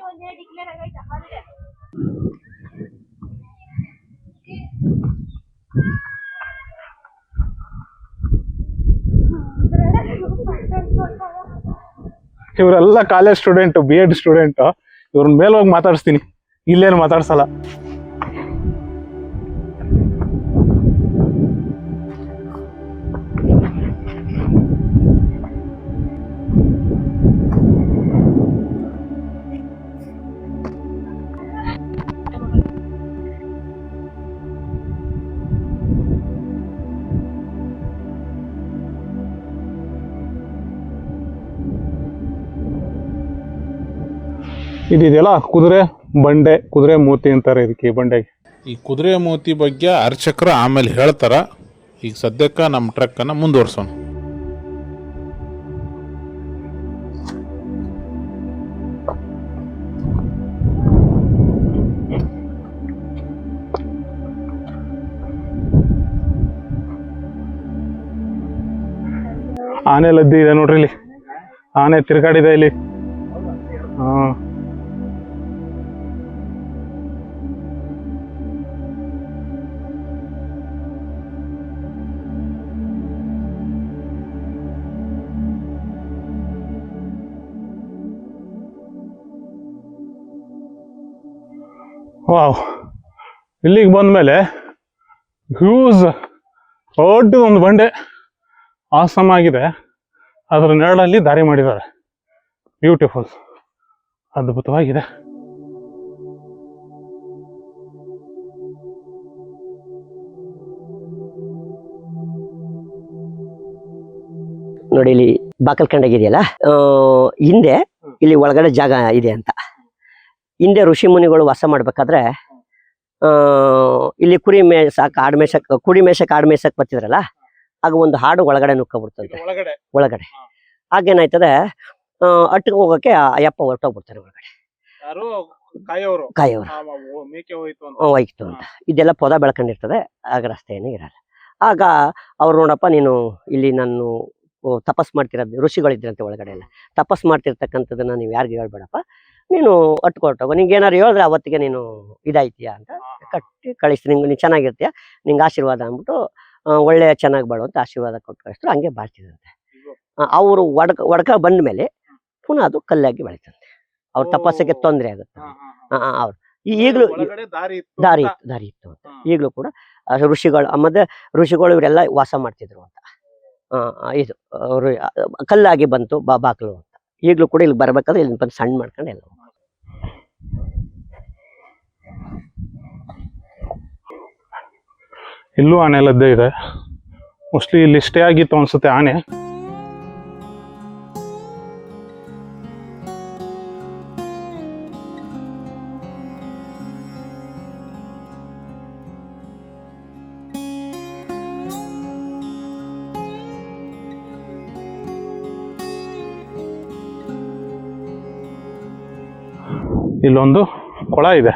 ಇವರೆಲ್ಲ ಕಾಲೇಜ್ ಸ್ಟೂಡೆಂಟ್, B.Ed ಸ್ಟೂಡೆಂಟ್. ಇವ್ರನ್ನ ಮೇಲೆ ಹೋಗಿ ಮಾತಾಡಿಸ್ತೀನಿ, ಇಲ್ಲೇನು ಮಾತಾಡ್ಸಲ್ಲ. ಇದೆಯಲ್ಲ ಕುದುರೆ ಬಂಡೆ, ಕುದುರೆ ಮೂತಿ ಅಂತಾರೆ ಇದಕ್ಕೆ, ಈ ಬಂಡೆಗೆ. ಈ ಕುದುರೆ ಮೂತಿ ಬಗ್ಗೆ ಅರ್ಚಕರು ಆಮೇಲೆ ಹೇಳ್ತಾರ. ಈಗ ಸದ್ಯಕ್ಕೆ ನಮ್ಮ ಟ್ರಕ್ಕನ್ನು ಮುಂದುವರ್ಸೋಣ. ಆನೆ ಲದ್ದಿ ಇದೆ ನೋಡ್ರಿ, ಇಲ್ಲಿ ಆನೆ ತಿರ್ಗಾಡಿದೆ ಇಲ್ಲಿ. ವಾವ್, ಇಲ್ಲಿಗೆ ಬಂದ್ಮೇಲೆ ಹ್ಯೂಸ್ ದೊಡ್ಡದೊಂದು ಬಂಡೆ ಆಸಮ್ ಆಗಿದೆ. ಅದರ ನೆರಳಲ್ಲಿ ದಾರಿ ಮಾಡಿದ್ದಾರೆ. ಬ್ಯೂಟಿಫುಲ್, ಅದ್ಭುತವಾಗಿದೆ. ನೋಡಿ ಇಲ್ಲಿ ಬಾಕಲ್ ಕಂಡಾಗಿದೆಯಲ್ಲ, ಹಿಂದೆ ಇಲ್ಲಿ ಒಳಗಡೆ ಜಾಗ ಇದೆ ಅಂತ. ಹಿಂದೆ ಋಷಿ ಮುನಿಗಳು ವಾಸ ಮಾಡ್ಬೇಕಾದ್ರೆ ಇಲ್ಲಿ ಕುರಿ ಮೇಯ್ಸಕ್ ಆಡ್ ಮೇಯ್ಸಕ್, ಕುರಿ ಮೇಯ್ಸಕ್ ಆಡ್ ಮೇಯ್ಸಕ್ ಬರ್ತಿದ್ರಲ್ಲ, ಆಗ ಒಂದು ಹಾಡು ಒಳಗಡೆ ನುಕ್ಕೊಬಿಡ್ತಂತೆ ಒಳಗಡೆ. ಆಗೇನಾಯ್ತದೆ, ಅಟ್ಟಿಗೆ ಹೋಗಕ್ಕೆ ಅಯ್ಯಪ್ಪ ಹೊರಟೋಗ್ಬಿಡ್ತಾರೆ ಒಳಗಡೆ, ಕಾಯೋರು ಹೋಯ್ತು ಅಂತ. ಇದೆಲ್ಲ ಪೊದ ಬೆಳ್ಕೊಂಡಿರ್ತದೆ, ಆಗ ರಸ್ತೆ ಏನೂ ಇರಲ್ಲ. ಆಗ ಅವ್ರು ನೋಡಪ್ಪ, ನೀನು ಇಲ್ಲಿ ನಾನು ತಪಸ್ ಮಾಡ್ತಿರೋದು, ಋಷಿಗಳಿದ್ರಂತೆ ಒಳಗಡೆ ಎಲ್ಲ ತಪಸ್ ಮಾಡ್ತಿರ್ತಕ್ಕಂಥದ್ದನ್ನ ನೀವು ಯಾರಿಗೂ ಹೇಳ್ಬೇಡಪ್ಪ, ನೀನು ಅಟ್ಕೊಟ್ಟೋಗು, ನಿಂಗೆ ಏನಾರು ಹೇಳಿದ್ರೆ ಅವತ್ತಿಗೆ ನೀನು ಇದಾಯ್ತೀಯ ಅಂತ ಕಟ್ಟಿ ಕಳಿಸ್ತೀನಿ, ನೀನು ಚೆನ್ನಾಗಿರ್ತೀಯ, ನಿಂಗೆ ಆಶೀರ್ವಾದ ಅಂದ್ಬಿಟ್ಟು ಒಳ್ಳೆ ಚೆನ್ನಾಗಿ ಬಾಳು ಅಂತ ಆಶೀರ್ವಾದ ಕೊಟ್ಟು ಕಳಿಸ್ತಾರೆ. ಹಂಗೆ ಬಾಳ್ತಿದಂತೆ. ಅವರು ಒಡ್ಕ ಬಂದ ಮೇಲೆ ಪುನಃ ಅದು ಕಲ್ಲಾಗಿ ಬೆಳಿತಂತೆ. ಅವ್ರ ತಪಸ್ಸಿಗೆ ತೊಂದರೆ ಆಗುತ್ತೆ. ಅವ್ರು ಈಗಲೂ ದಾರಿ ಇತ್ತು ಅಂತ. ಈಗಲೂ ಕೂಡ ಋಷಿಗಳು ಇವರೆಲ್ಲ ವಾಸ ಮಾಡ್ತಿದ್ರು ಅಂತ. ಇದು ಕಲ್ಲಾಗಿ ಬಂತು ಬಾಕ್ಲು ಅಂತ. ಈಗಲೂ ಕೂಡ ಇಲ್ಲಿ ಬರ್ಬೇಕಾದ್ರೆ ಇಲ್ಲಿ ಬಂದು ಸಣ್ಣ ಮಾಡ್ಕೊಂಡು ಎಲ್ಲ. ಇಲ್ಲೂ ಆನೆ ಲದ್ದೆ ಇದೆ. ಮೋಸ್ಟ್ಲಿ ಇಲ್ಲಿ ಸ್ಟೇ ಆಗಿತ್ತು ಅನ್ಸುತ್ತೆ ಆನೆ. ಇಲ್ಲೊಂದು ಕೊಳ ಇದೆ.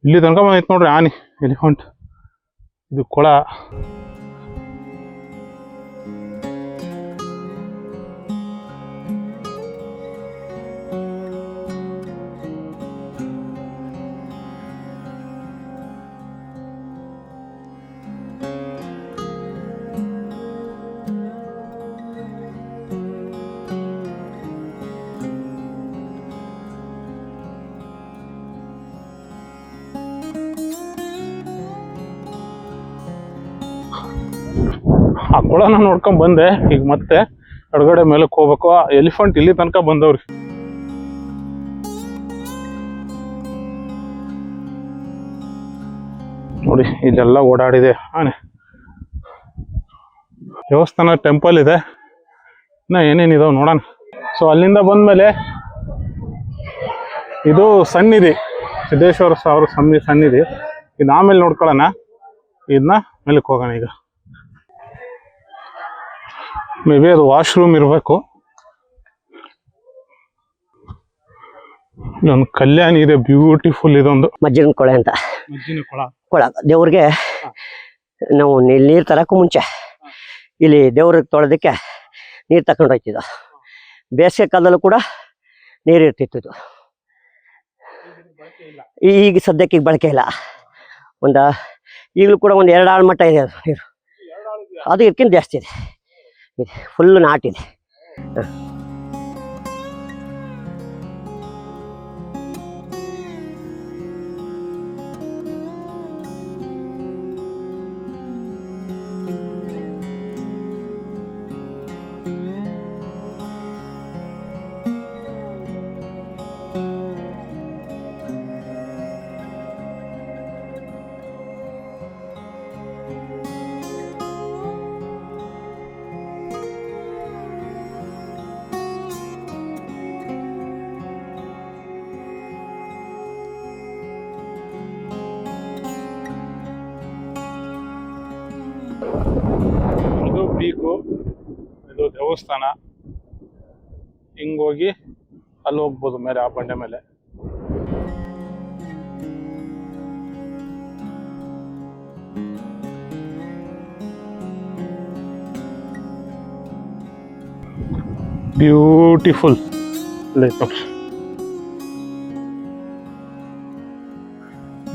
ಇಲ್ಲಿ ತನಕ ಬಂದೈತೆ ನೋಡ್ರಿ ಆನೆ, ಎಲಿಫೆಂಟ್. ಇದು ಕೊಳ. ಆ ಕೊಳನ ನೋಡ್ಕೊಂಡ್ ಬಂದೆ. ಈಗ ಮತ್ತೆ ಅಡ್ಗಡೆ ಮೇಲಕ್ಕೆ ಹೋಗ್ಬೇಕು. ಎಲಿಫೆಂಟ್ ಇಲ್ಲಿ ತನಕ ಬಂದವ್ರಿ. ನೋಡಿ ಇಲ್ಲೆಲ್ಲ ಓಡಾಡಿದೆ ಆನೆ. ದೇವಸ್ಥಾನ, ಟೆಂಪಲ್ ಇದೆ, ಇನ್ನ ಏನೇನಿದಾವ್ ನೋಡೋಣ. ಸೊ ಅಲ್ಲಿಂದ ಬಂದ್ಮೇಲೆ ಇದು ಸನ್ನಿಧಿ, ಸಿದ್ದೇಶ್ವರ ಸಾವಿರ ಸನ್ನಿಧಿ. ಇದು ಆಮೇಲೆ ನೋಡ್ಕೊಳ್ಳೋಣ, ಇದನ್ನ ಮೇಲಕ್ಕೆ ಹೋಗೋಣ. ಈಗ ಮೇ ಬಿ ಅದು ವಾಶ್ರೂಮ್ ಇರಬೇಕು. ಇಲ್ಲೊಂದು ಕಲ್ಯಾಣಿ ಇದೆ, ಬ್ಯೂಟಿಫುಲ್ ಇದೊಂದು ಮಜ್ಜಿನ ಕೊಳೆ ಅಂತ. ಕೊಳ ದೇವ್ರಿಗೆ ನಾವು ನೀರು ತರಕ್ಕೂ ಮುಂಚೆ ಇಲ್ಲಿ ದೇವ್ರಿಗೆ ತೊಳೆದಕ್ಕೆ ನೀರು ತಗೊಂಡು ಹೋಗ್ತಿದ್ದು. ಬೇಸಿಗೆ ಕಾಲದಲ್ಲೂ ಕೂಡ ನೀರು ಇರ್ತಿತ್ತು. ಇದು ಈಗ ಸದ್ಯಕ್ಕೆ ಈಗ ಬಳಕೆ ಇಲ್ಲ. ಈಗಲೂ ಕೂಡ ಒಂದು 2 ಆಳು ಮಟ್ಟ ಇದೆ ಅದು ನೀರು. ಅದು ಇದಕ್ಕಿಂತ ಜಾಸ್ತಿ ಇದೆ, ಫುಲ್ ನಾಟಿದೆ. ಇದು ಪೀಕು, ಇದು ದೇವಸ್ಥಾನ. ಹಿಂಗೋಗಿ ಅಲ್ಲಿ ಹೋಗ್ಬೋದು ಮೇಲೆ, ಆ ಬಂಡೆ ಮೇಲೆ. Beautiful place.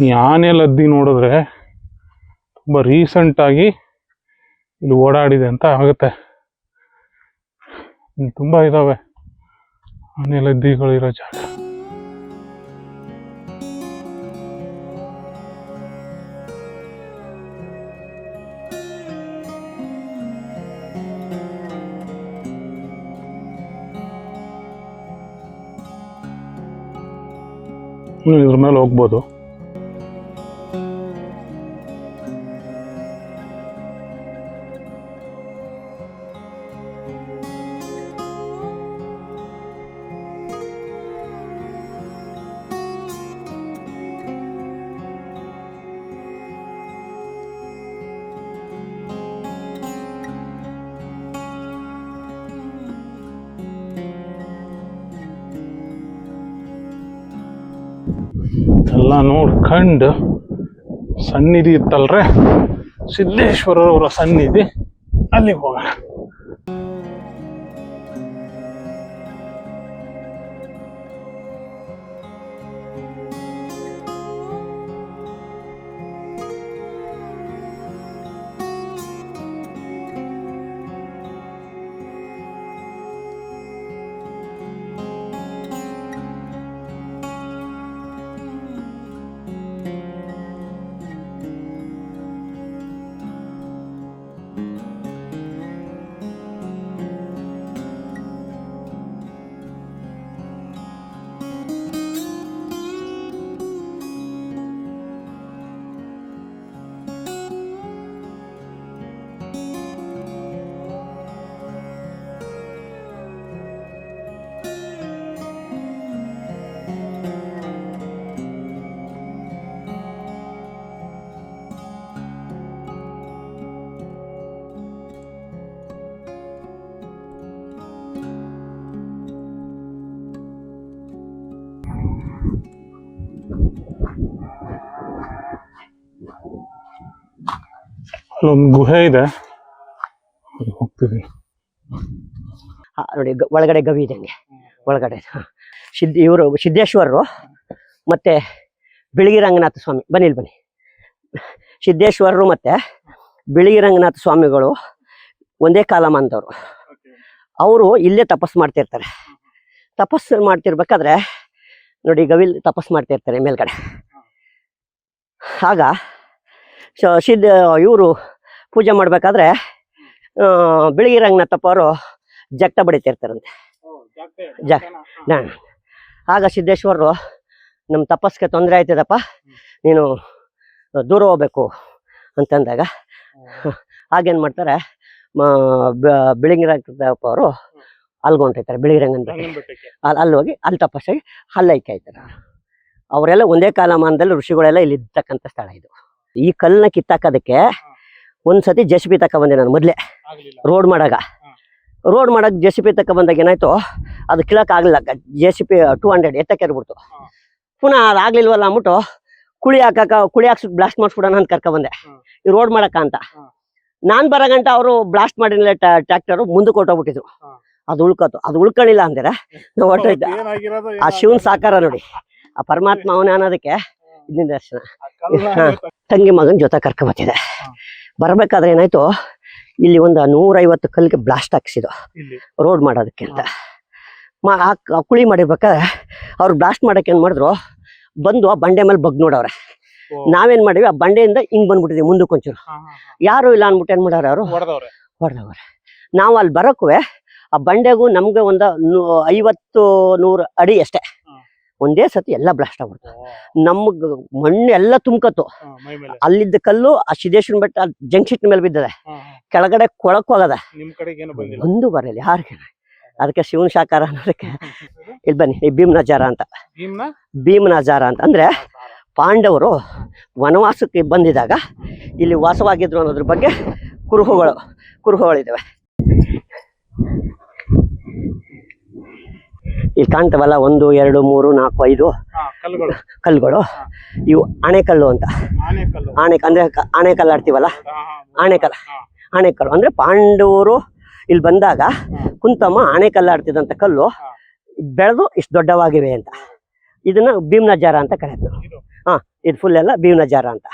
ಈ ಆನೆ ಲದ್ದಿ ನೋಡಿದ್ರೆ ತುಂಬಾ ರೀಸೆಂಟ್ ಆಗಿ ಇಲ್ಲಿ ಓಡಾಡಿದೆ ಅಂತ ಆಗುತ್ತೆ. ತುಂಬಾ ಇದಾವೆ ಆನೆ ಲದ್ದಿಗಳಿರೋ ಜಾಗ. ಇದ್ರ ಮೇಲೆ ಹೋಗ್ಬೋದು. ಎಲ್ಲ ನೋಡ್ಕೊಂಡು ಸನ್ನಿಧಿ ಇತ್ತಲ್ರೆ, ಸಿದ್ದೇಶ್ವರವರ ಸನ್ನಿಧಿ, ಅಲ್ಲಿಗೆ ಹೋಗೋಣ. ಅಲ್ಲೊಂದು ಗುಹೆ ಇದೆ, ಹೋಗ್ತಿದ್ದೀನಿ. ನೋಡಿ ಒಳಗಡೆ ಗವಿ ಇದೆ, ಹಂಗೆ ಒಳಗಡೆ ಇವರು ಸಿದ್ದೇಶ್ವರರು ಮತ್ತೆ ಬಿಳಿಗಿ ರಂಗನಾಥ ಸ್ವಾಮಿ. ಬನ್ನಿ. ಸಿದ್ದೇಶ್ವರರು ಮತ್ತೆ ಬಿಳಿಗಿ ರಂಗನಾಥ ಸ್ವಾಮಿಗಳು ಒಂದೇ ಕಾಲಮಾನದವರು. ಅವರು ಇಲ್ಲೇ ತಪಸ್ಸು ಮಾಡ್ತಿರ್ತಾರೆ. ತಪಸ್ಸು ಮಾಡ್ತಿರ್ಬೇಕಾದ್ರೆ ನೋಡಿ ಗವಿಲ್ ತಪಸ್ಸು ಮಾಡ್ತಿರ್ತಾರೆ ಮೇಲ್ಗಡೆ. ಆಗ ಇವರು ಪೂಜೆ ಮಾಡ್ಬೇಕಾದ್ರೆ ಬಿಳಿಗಿ ರಂಗನಾಥಪ್ಪ ಅವರು ಜಗ್ಟ ಬಡಿತಿರ್ತಾರಂತೆ. ಆಗ ಸಿದ್ದೇಶ್ವರರು ನಮ್ಮ ತಪಸ್ಸಿಗೆ ತೊಂದರೆ ಆಯ್ತದಪ್ಪ, ನೀನು ದೂರ ಹೋಗ್ಬೇಕು ಅಂತಂದಾಗ ಆಗೇನು ಮಾಡ್ತಾರೆ, ಬಿಳಿಗಿ ರಂಗನಾಥಪ್ಪ ಅವರು ಅಲ್ಗೊಂಡಿರ್ತಾರೆ ಬಿಳಿಗಿ ರಂಗನ ಬೆಟ್ಟಕ್ಕೆ. ಅಲ್ಲಿ ಹೋಗಿ ಅಲ್ಲಿ ತಪಸ್ಸಾಗಿ ಹಲ್ಲೈಕೆ ಆಯ್ತಾರೆ. ಅವರೆಲ್ಲ ಒಂದೇ ಕಾಲಮಾನದಲ್ಲಿ ಋಷಿಗಳೆಲ್ಲ ಇಲ್ಲಿ ಇರ್ತಕ್ಕಂಥ ಸ್ಥಳ ಇದು. ಈ ಕಲ್ಲನ್ನ ಕಿತ್ತಾಕೋದಕ್ಕೆ ಒಂದ್ಸತಿ JCB ತಕ ಬಂದೆ ನಾನು ಮೊದಲೇ. ರೋಡ್ ಮಾಡಾಗ JCB ತಕ ಬಂದಾಗ ಏನಾಯ್ತು, ಅದು ಕೀಳಕ್ಕಾಗಲಿಲ್ಲ. JCB 200 ಎತ್ತಕ್ಕೆರ್ಬಿಡ್ತು. ಪುನಃ ಅದಾಗ್ಲಿಲ್ವಲ್ಲ ಅಂದ್ಬಿಟ್ಟು ಕುಳಿ ಹಾಕ್ಸಕ್ ಬ್ಲಾಸ್ಟ್ ಮಾಡಿಸ್ಬಿಡೋಣ ಅಂತ ಕರ್ಕೊಂಡ್ಬಂದೆ, ಈ ರೋಡ್ ಮಾಡಕ್ಕ ಅಂತ. ನಾನ್ ಬರೋ ಗಂಟ ಅವರು ಬ್ಲಾಸ್ಟ್ ಮಾಡಿಲ್ಲ ಟ್ರ್ಯಾಕ್ಟರ್ ಮುಂದಕ್ಕೆ ಹೊಟ್ಟೋಗ್ಬಿಟ್ಟಿದ್ರು. ಅದು ಉಳ್ಕೋತು. ಅದು ಉಳ್ಕೊಳ್ಳಿಲ್ಲ ಅಂದ್ರೆ ನಾವು ಹೊಟ್ಟೋಯ್ತು. ಆ ಶಿವನ್ ಸಾಕಾರ ನೋಡಿ, ಆ ಪರಮಾತ್ಮ ಅವನೇ ಅನ್ನೋದಕ್ಕೆ ಇದನ್ನ ದರ್ಶನ. ತಂಗಿ ಮಗನ ಜೊತೆ ಕರ್ಕೊಂಬತ್ತಿದೆ. ಬರ್ಬೇಕಾದ್ರೆ ಏನಾಯ್ತು, ಇಲ್ಲಿ ಒಂದು 150 ಕಲ್ಲಿಗೆ ಬ್ಲಾಸ್ಟ್ ಹಾಕ್ಸಿದ್ದು ರೋಡ್ ಮಾಡೋದಕ್ಕೆ ಅಂತ. ಕುಳಿ ಮಾಡಿರ್ಬೇಕಾದ್ರೆ ಅವ್ರು ಬ್ಲಾಸ್ಟ್ ಮಾಡಕ್ಕೆ ಏನ್ ಮಾಡಿದ್ರು, ಬಂದು ಆ ಬಂಡೆ ಮೇಲೆ ಬಗ್ ನೋಡವ್ರೆ. ನಾವೇನ್ ಮಾಡಿವಿ, ಆ ಬಂಡೆಯಿಂದ ಹಿಂಗ್ ಬಂದ್ಬಿಟ್ಟಿದ್ವಿ ಮುಂದಕ್ಕೆ ಒಂಚೂರು. ಯಾರು ಇಲ್ಲ ಅನ್ಬಿಟ್ಟು ಏನ್ ಮಾಡವ್ರೆ, ಅವರು ಹೊಡೆದವ್ರೆ. ನಾವು ಅಲ್ಲಿ ಬರಕ್ಕೂ ಆ ಬಂಡೆಗೂ ನಮ್ಗೆ ಒಂದು 50-100 ಅಡಿ ಅಷ್ಟೇ. ಒಂದೇ ಸತಿ ಎಲ್ಲ ಬ್ಲಾಸ್ಟ್ ಆಗ್ಬಿಡ್ತು. ನಮ್ಗ್ ಮಣ್ಣು ಎಲ್ಲ ತುಂಬ್ಕತ್ತು. ಅಲ್ಲಿದ್ದ ಕಲ್ಲು ಆ ಸಿದ್ದೇಶ್ವರನ ಬೆಟ್ಟ ಜಂಕ್ಷನ್ ಮೇಲೆ ಬಿದ್ದದೆ. ಕೆಳಗಡೆ ಕೊಳಕ್ ಹೋಗದ, ಒಂದು ಬರಲಿ ಯಾರಿಗೆ. ಅದಕ್ಕೆ ಶಿವನ್ ಶಾಕಾರ ಅನ್ನೋದಕ್ಕೆ ಇಲ್ಲಿ ಬನ್ನಿ, ಈ ಭೀಮನಜಾರ ಅಂತ. ಭೀಮನಜಾರ ಅಂತ ಅಂದ್ರೆ ಪಾಂಡವರು ವನವಾಸಕ್ಕೆ ಬಂದಿದಾಗ ಇಲ್ಲಿ ವಾಸವಾಗಿದ್ರು ಅನ್ನೋದ್ರ ಬಗ್ಗೆ ಕುರುಹುಗಳಿದ್ದಾವೆ. ಇಲ್ಲಿ ಕಾಣ್ತವಲ್ಲ 1, 2, 3, 4, 5 ಕಲ್ಲುಗಳು. ಇವು ಆಣೆಕಲ್ಲು ಅಂತ. ಅಂದ್ರೆ ಆಣೆಕಲ್ಲು ಆಡ್ತೀವಲ್ಲ, ಆಣೆಕಲ್ಲು ಅಂದ್ರೆ ಪಾಂಡವರು ಇಲ್ಲಿ ಬಂದಾಗ ಕುಂತಮ್ಮ ಆಣೆಕಲ್ಲು ಆಡ್ತಿದ್ದಂತ ಕಲ್ಲು ಬೆಳೆದು ಇಷ್ಟು ದೊಡ್ಡವಾಗಿವೆ ಅಂತ. ಇದನ್ನ ಭೀಮನಜಾರ ಅಂತ ಕರೆಯೋದು. ಇದು ಫುಲ್ ಎಲ್ಲ ಭೀಮನಜಾರ ಅಂತ.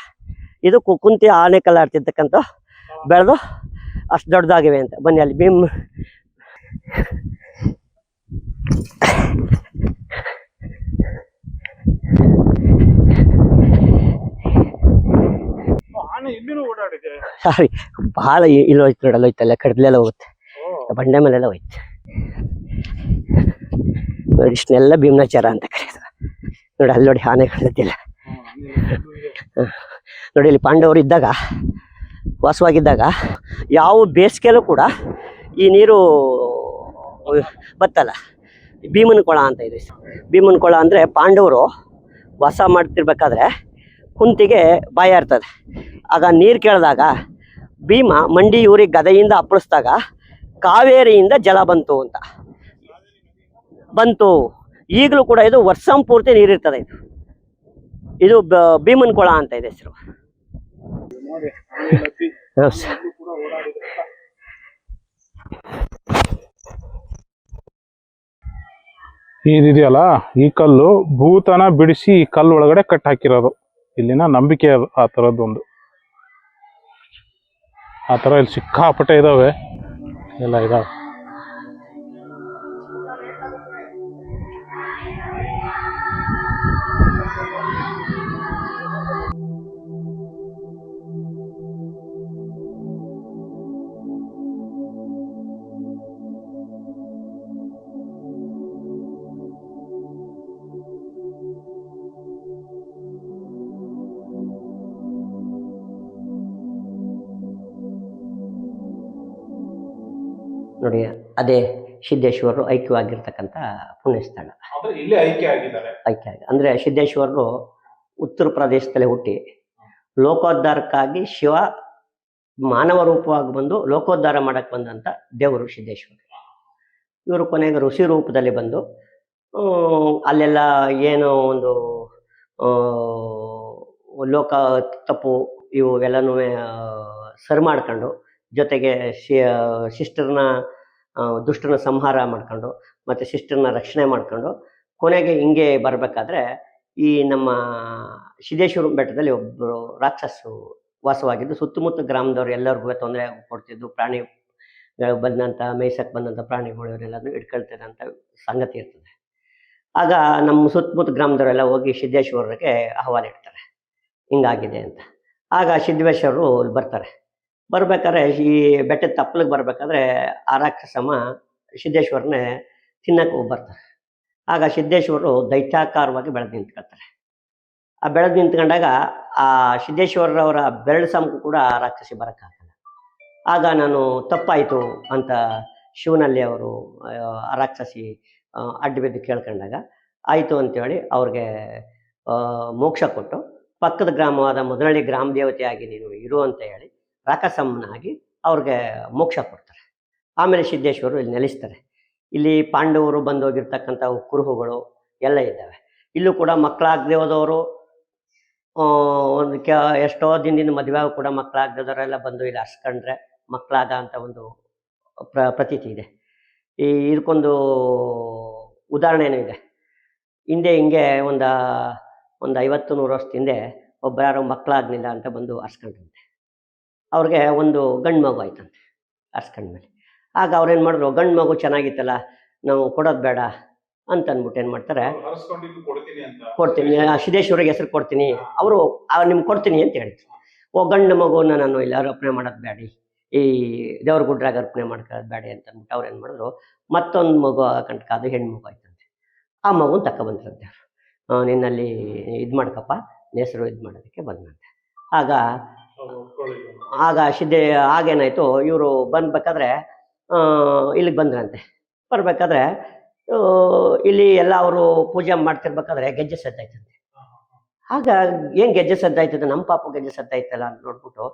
ಇದು ಕುಂತಿ ಆಣೆಕಲ್ಲು ಆಡ್ತಿದ್ದಕ್ಕಂತ ಬೆಳೆದು ಅಷ್ಟು ದೊಡ್ಡದಾಗಿವೆ ಅಂತ. ಬನ್ನಿ ಅಲ್ಲಿ ಸಾರಿ, ಬಹಳ ಇಲ್ಲಿ ಹೋಯ್ತು ನೋಡಲ್ಲ, ಹೋಯ್ತಲ್ಲ ಕಡ್ಲೆಲ್ಲ ಹೋಗುತ್ತೆ, ಬಂಡೆ ಮೇಲೆಲ್ಲ ಹೋಯ್ತು ನೋಡಿ. ಇಷ್ಟನ್ನೆಲ್ಲ ಭೀಮನಜಾರ ಅಂತ ಕರೆಯೋದು ನೋಡಿ. ಅಲ್ಲಿ ನೋಡಿ ಆನೆಗಳಿದ್ದಿಲ್ಲ ನೋಡಿ. ಇಲ್ಲಿ ಪಾಂಡವರು ಇದ್ದಾಗ, ವಾಸವಾಗಿದ್ದಾಗ, ಯಾವ ಬೇಸಿಗೆಯಲ್ಲೂ ಕೂಡ ಈ ನೀರು ಬತ್ತಲ್ಲ. ಭೀಮನ ಕೊಳ ಅಂತ ಇದೆ. ಭೀಮನ ಕೊಳ ಅಂದರೆ ಪಾಂಡವರು ವಾಸ ಮಾಡ್ತಿರ್ಬೇಕಾದ್ರೆ ಕುಂತಿಗೆ ಬಾಯ ಇರ್ತದೆ. ಆಗ ನೀರು ಕೇಳಿದಾಗ ಭೀಮ ಮಂಡಿ ಊರಿಗೆ ಗದೆಯಿಂದ ಅಪ್ಪಳಿಸಿದಾಗ ಕಾವೇರಿಯಿಂದ ಜಲ ಬಂತು. ಈಗಲೂ ಕೂಡ ಇದು ವರ್ಷಂಪೂರ್ತಿ ನೀರಿರ್ತದೆ. ಇದು ಭೀಮನ ಕೊಳ ಅಂತ ಇದೆ ಹೆಸರು. ಇದೆಯಲ್ಲ, ಈ ಕಲ್ಲು ಭೂತನ ಬಿಡಿಸಿ ಈ ಕಲ್ಲು ಒಳಗಡೆ ಕಟ್ ಹಾಕಿರೋದು. ಇಲ್ಲಿನ ನಂಬಿಕೆ ಅದು. ಆ ಥರದ್ದೊಂದು ಆ ಥರ ಇಲ್ಲಿ ಸಿಕ್ಕಾಪಟ್ಟೆ ಇದಾವೆ, ಎಲ್ಲ ಇದಾವೆ. ನೋಡಿ, ಅದೇ ಸಿದ್ದೇಶ್ವರರು ಐಕ್ಯವಾಗಿರ್ತಕ್ಕಂಥ ಪುಣ್ಯಸ್ಥಳ. ಐಕ್ಯ ಅಂದ್ರೆ ಸಿದ್ದೇಶ್ವರರು ಉತ್ತರ ಪ್ರದೇಶದಲ್ಲಿ ಹುಟ್ಟಿ ಲೋಕೋದ್ಧಾರಕ್ಕಾಗಿ ಶಿವ ಮಾನವ ರೂಪವಾಗಿ ಬಂದು ಲೋಕೋದ್ಧಾರ ಮಾಡಕ್ ಬಂದಂತ ದೇವರು ಸಿದ್ದೇಶ್ವರ. ಇವರು ಕೊನೆಗೆ ಋಷಿ ರೂಪದಲ್ಲಿ ಬಂದು ಅಲ್ಲೆಲ್ಲ ಏನೋ ಒಂದು ಲೋಕ ತಪ್ಪು ಇವು ಎಲ್ಲನೂ ಸರಿ ಮಾಡ್ಕೊಂಡು, ಜೊತೆಗೆ ಶಿಷ್ಟರನ್ನ ದುಷ್ಟನ ಸಂಹಾರ ಮಾಡ್ಕೊಂಡು ಮತ್ತೆ ಶಿಷ್ಟರನ್ನ ರಕ್ಷಣೆ ಮಾಡ್ಕೊಂಡು ಕೊನೆಗೆ ಹಿಂಗೆ ಬರ್ಬೇಕಾದ್ರೆ ಈ ನಮ್ಮ ಸಿದ್ದೇಶ್ವರ ಬೆಟ್ಟದಲ್ಲಿ ಒಬ್ಬರು ರಾಕ್ಷಸರು ವಾಸವಾಗಿದ್ದು ಸುತ್ತಮುತ್ತ ಗ್ರಾಮದವ್ರು ಎಲ್ಲರಿಗೂ ತೊಂದರೆ ಕೊಡ್ತಿದ್ದು. ಪ್ರಾಣಿ ಬಂದಂಥ ಮೇಯ್ಸಕ್ಕೆ ಬಂದಂಥ ಪ್ರಾಣಿಗಳು ಇವರೆಲ್ಲರೂ ಇಟ್ಕೊಳ್ತಾರೆ ಅಂತ ಸಂಗತಿ ಇರ್ತದೆ. ಆಗ ನಮ್ಮ ಸುತ್ತಮುತ್ತ ಗ್ರಾಮದವರೆಲ್ಲ ಹೋಗಿ ಸಿದ್ದೇಶ್ವರರಿಗೆ ಅಹವಾಲು ಇಡ್ತಾರೆ, ಹಿಂಗಾಗಿದೆ ಅಂತ. ಆಗ ಸಿದ್ದೇಶ್ವರರು ಅಲ್ಲಿ ಬರ್ಬೇಕಾದ್ರೆ ಈ ಬೆಟ್ಟದ ತಪ್ಪಲಿಗೆ ಬರ್ಬೇಕಾದ್ರೆ ಆ ರಾಕ್ಷಸಮ್ಮ ಸಿದ್ದೇಶ್ವರನೇ ತಿನ್ನಕ್ಕೆ ಬರ್ತಾರೆ. ಆಗ ಸಿದ್ದೇಶ್ವರರು ದೈತ್ಯಾಕಾರವಾಗಿ ಬೆಳೆದು ನಿಂತ್ಕೊಳ್ತಾರೆ. ಆ ಬೆಳೆದು ನಿಂತ್ಕೊಂಡಾಗ ಆ ಸಿದ್ದೇಶ್ವರರವರ ಬೆರಳು ಸಮಕ್ಕೂ ಕೂಡ ಆ ರಾಕ್ಷಸಿ ಬರೋಕ್ಕಾಗಲ್ಲ. ಆಗ ನಾನು ತಪ್ಪಾಯಿತು ಅಂತ ಶಿವನಲ್ಲಿ ಅವರು ಆ ರಾಕ್ಷಸಿ ಅಡ್ಡಬಿದ್ದು ಕೇಳ್ಕೊಂಡಾಗ ಆಯಿತು ಅಂತೇಳಿ ಅವ್ರಿಗೆ ಮೋಕ್ಷ ಕೊಟ್ಟು ಪಕ್ಕದ ಗ್ರಾಮವಾದ ಮೊದಲಳ್ಳಿ ಗ್ರಾಮ ದೇವತೆಯಾಗಿ ನೀನು ಇರು ಅಂತ ಹೇಳಿ ರಾಕ್ಷಸಮ್ಮನಾಗಿ ಅವ್ರಿಗೆ ಮೋಕ್ಷ ಕೊಡ್ತಾರೆ. ಆಮೇಲೆ ಸಿದ್ದೇಶ್ವರರು ಇಲ್ಲಿ ನೆಲೆಸ್ತಾರೆ. ಇಲ್ಲಿ ಪಾಂಡವರು ಬಂದೋಗಿರ್ತಕ್ಕಂಥ ಕುರುಹುಗಳು ಎಲ್ಲ ಇದ್ದಾವೆ. ಇಲ್ಲೂ ಕೂಡ ಮಕ್ಕಳಾಗದೆ ಹೋದವರು ಒಂದು ಎಷ್ಟೋ ದಿನದಿಂದ ಮದುವೆ ಕೂಡ ಮಕ್ಕಳಾಗದವರೆಲ್ಲ ಬಂದು ಇಲ್ಲಿ ಹರ್ಸ್ಕೊಂಡ್ರೆ ಮಕ್ಕಳಾಗ ಅಂತ ಒಂದು ಪ್ರತೀತಿ ಇದೆ. ಇದಕ್ಕೊಂದು ಉದಾಹರಣೆನೂ ಇದೆ. ಹಿಂದೆ ಹಿಂಗೆ ಒಂದು 50-100 ವರ್ಷದ ಹಿಂದೆ ಒಬ್ಬ ಯಾರೋ ಮಕ್ಕಳಾಗಲಿಲ್ಲ ಅಂತ ಬಂದು ಹರ್ಸ್ಕೊಂಡ್ರಂತೆ. ಅವ್ರಿಗೆ ಒಂದು ಗಂಡು ಮಗು ಆಯ್ತಂತೆ ಹರ್ಸ್ಕೊಂಡ್ಮೇಲೆ. ಆಗ ಅವ್ರೇನು ಮಾಡಿದ್ರು, ಗಂಡು ಮಗು ಚೆನ್ನಾಗಿತ್ತಲ್ಲ, ನಾವು ಕೊಡೋದು ಬೇಡ ಅಂತ ಅಂದ್ಬಿಟ್ಟು ಏನು ಮಾಡ್ತಾರೆ, ಕೊಡ್ತೀನಿ ಸಿದ್ದೇಶ್ವರಿಗೆ ಹೆಸರು ಕೊಡ್ತೀನಿ, ಅವರು ನಿಮ್ಗೆ ಕೊಡ್ತೀನಿ ಅಂತ ಹೇಳಿದ್ರು. ಗಂಡು ಮಗುವನ್ನ ನಾನು ಇಲ್ಲಿ ಅರ್ಪಣೆ ಮಾಡೋದು ಬೇಡಿ, ಈ ದೇವ್ರ ಗುಡ್ರಾಗ ಅರ್ಪಣೆ ಮಾಡ್ಕೊಳ್ಳೋದು ಬೇಡಿ ಅಂತ ಅಂದ್ಬಿಟ್ಟು ಅವ್ರು ಏನು ಮಾಡಿದ್ರು, ಮತ್ತೊಂದು ಮಗು ಕಂಡ್ಕ ಅದು ಹೆಣ್ಣು ಮಗು ಆಯ್ತಂತೆ. ಆ ಮಗುನ ತಗೊಬಂದ್ರಂತೆ ಅವರು, ನಿನ್ನಲ್ಲಿ ಇದು ಮಾಡ್ಕಪ್ಪ ಹೆಸರು ಇದು ಮಾಡೋದಕ್ಕೆ ಬಂದಂತೆ. ಆಗ ಆಗೇನಾಯ್ತು, ಇವರು ಬಂದ್ಬೇಕಾದ್ರೆ ಇಲ್ಲಿಗೆ ಬಂದ್ರಂತೆ. ಬರ್ಬೇಕಾದ್ರೆ ಇಲ್ಲಿ ಎಲ್ಲ ಅವರು ಪೂಜೆ ಮಾಡ್ತಿರ್ಬೇಕಾದ್ರೆ ಗೆಜ್ಜೆ ಸದ್ದಾಯ್ತಂತೆ. ಆಗ ಏನ್ ಗೆಜ್ಜೆ ಸದ್ದಾಯ್ತದೆ, ನಮ್ಮ ಪಾಪು ಗೆಜ್ಜೆ ಸದ್ದಾಯ್ತಲ್ಲ ಅಂತ ನೋಡ್ಬಿಟ್ಟು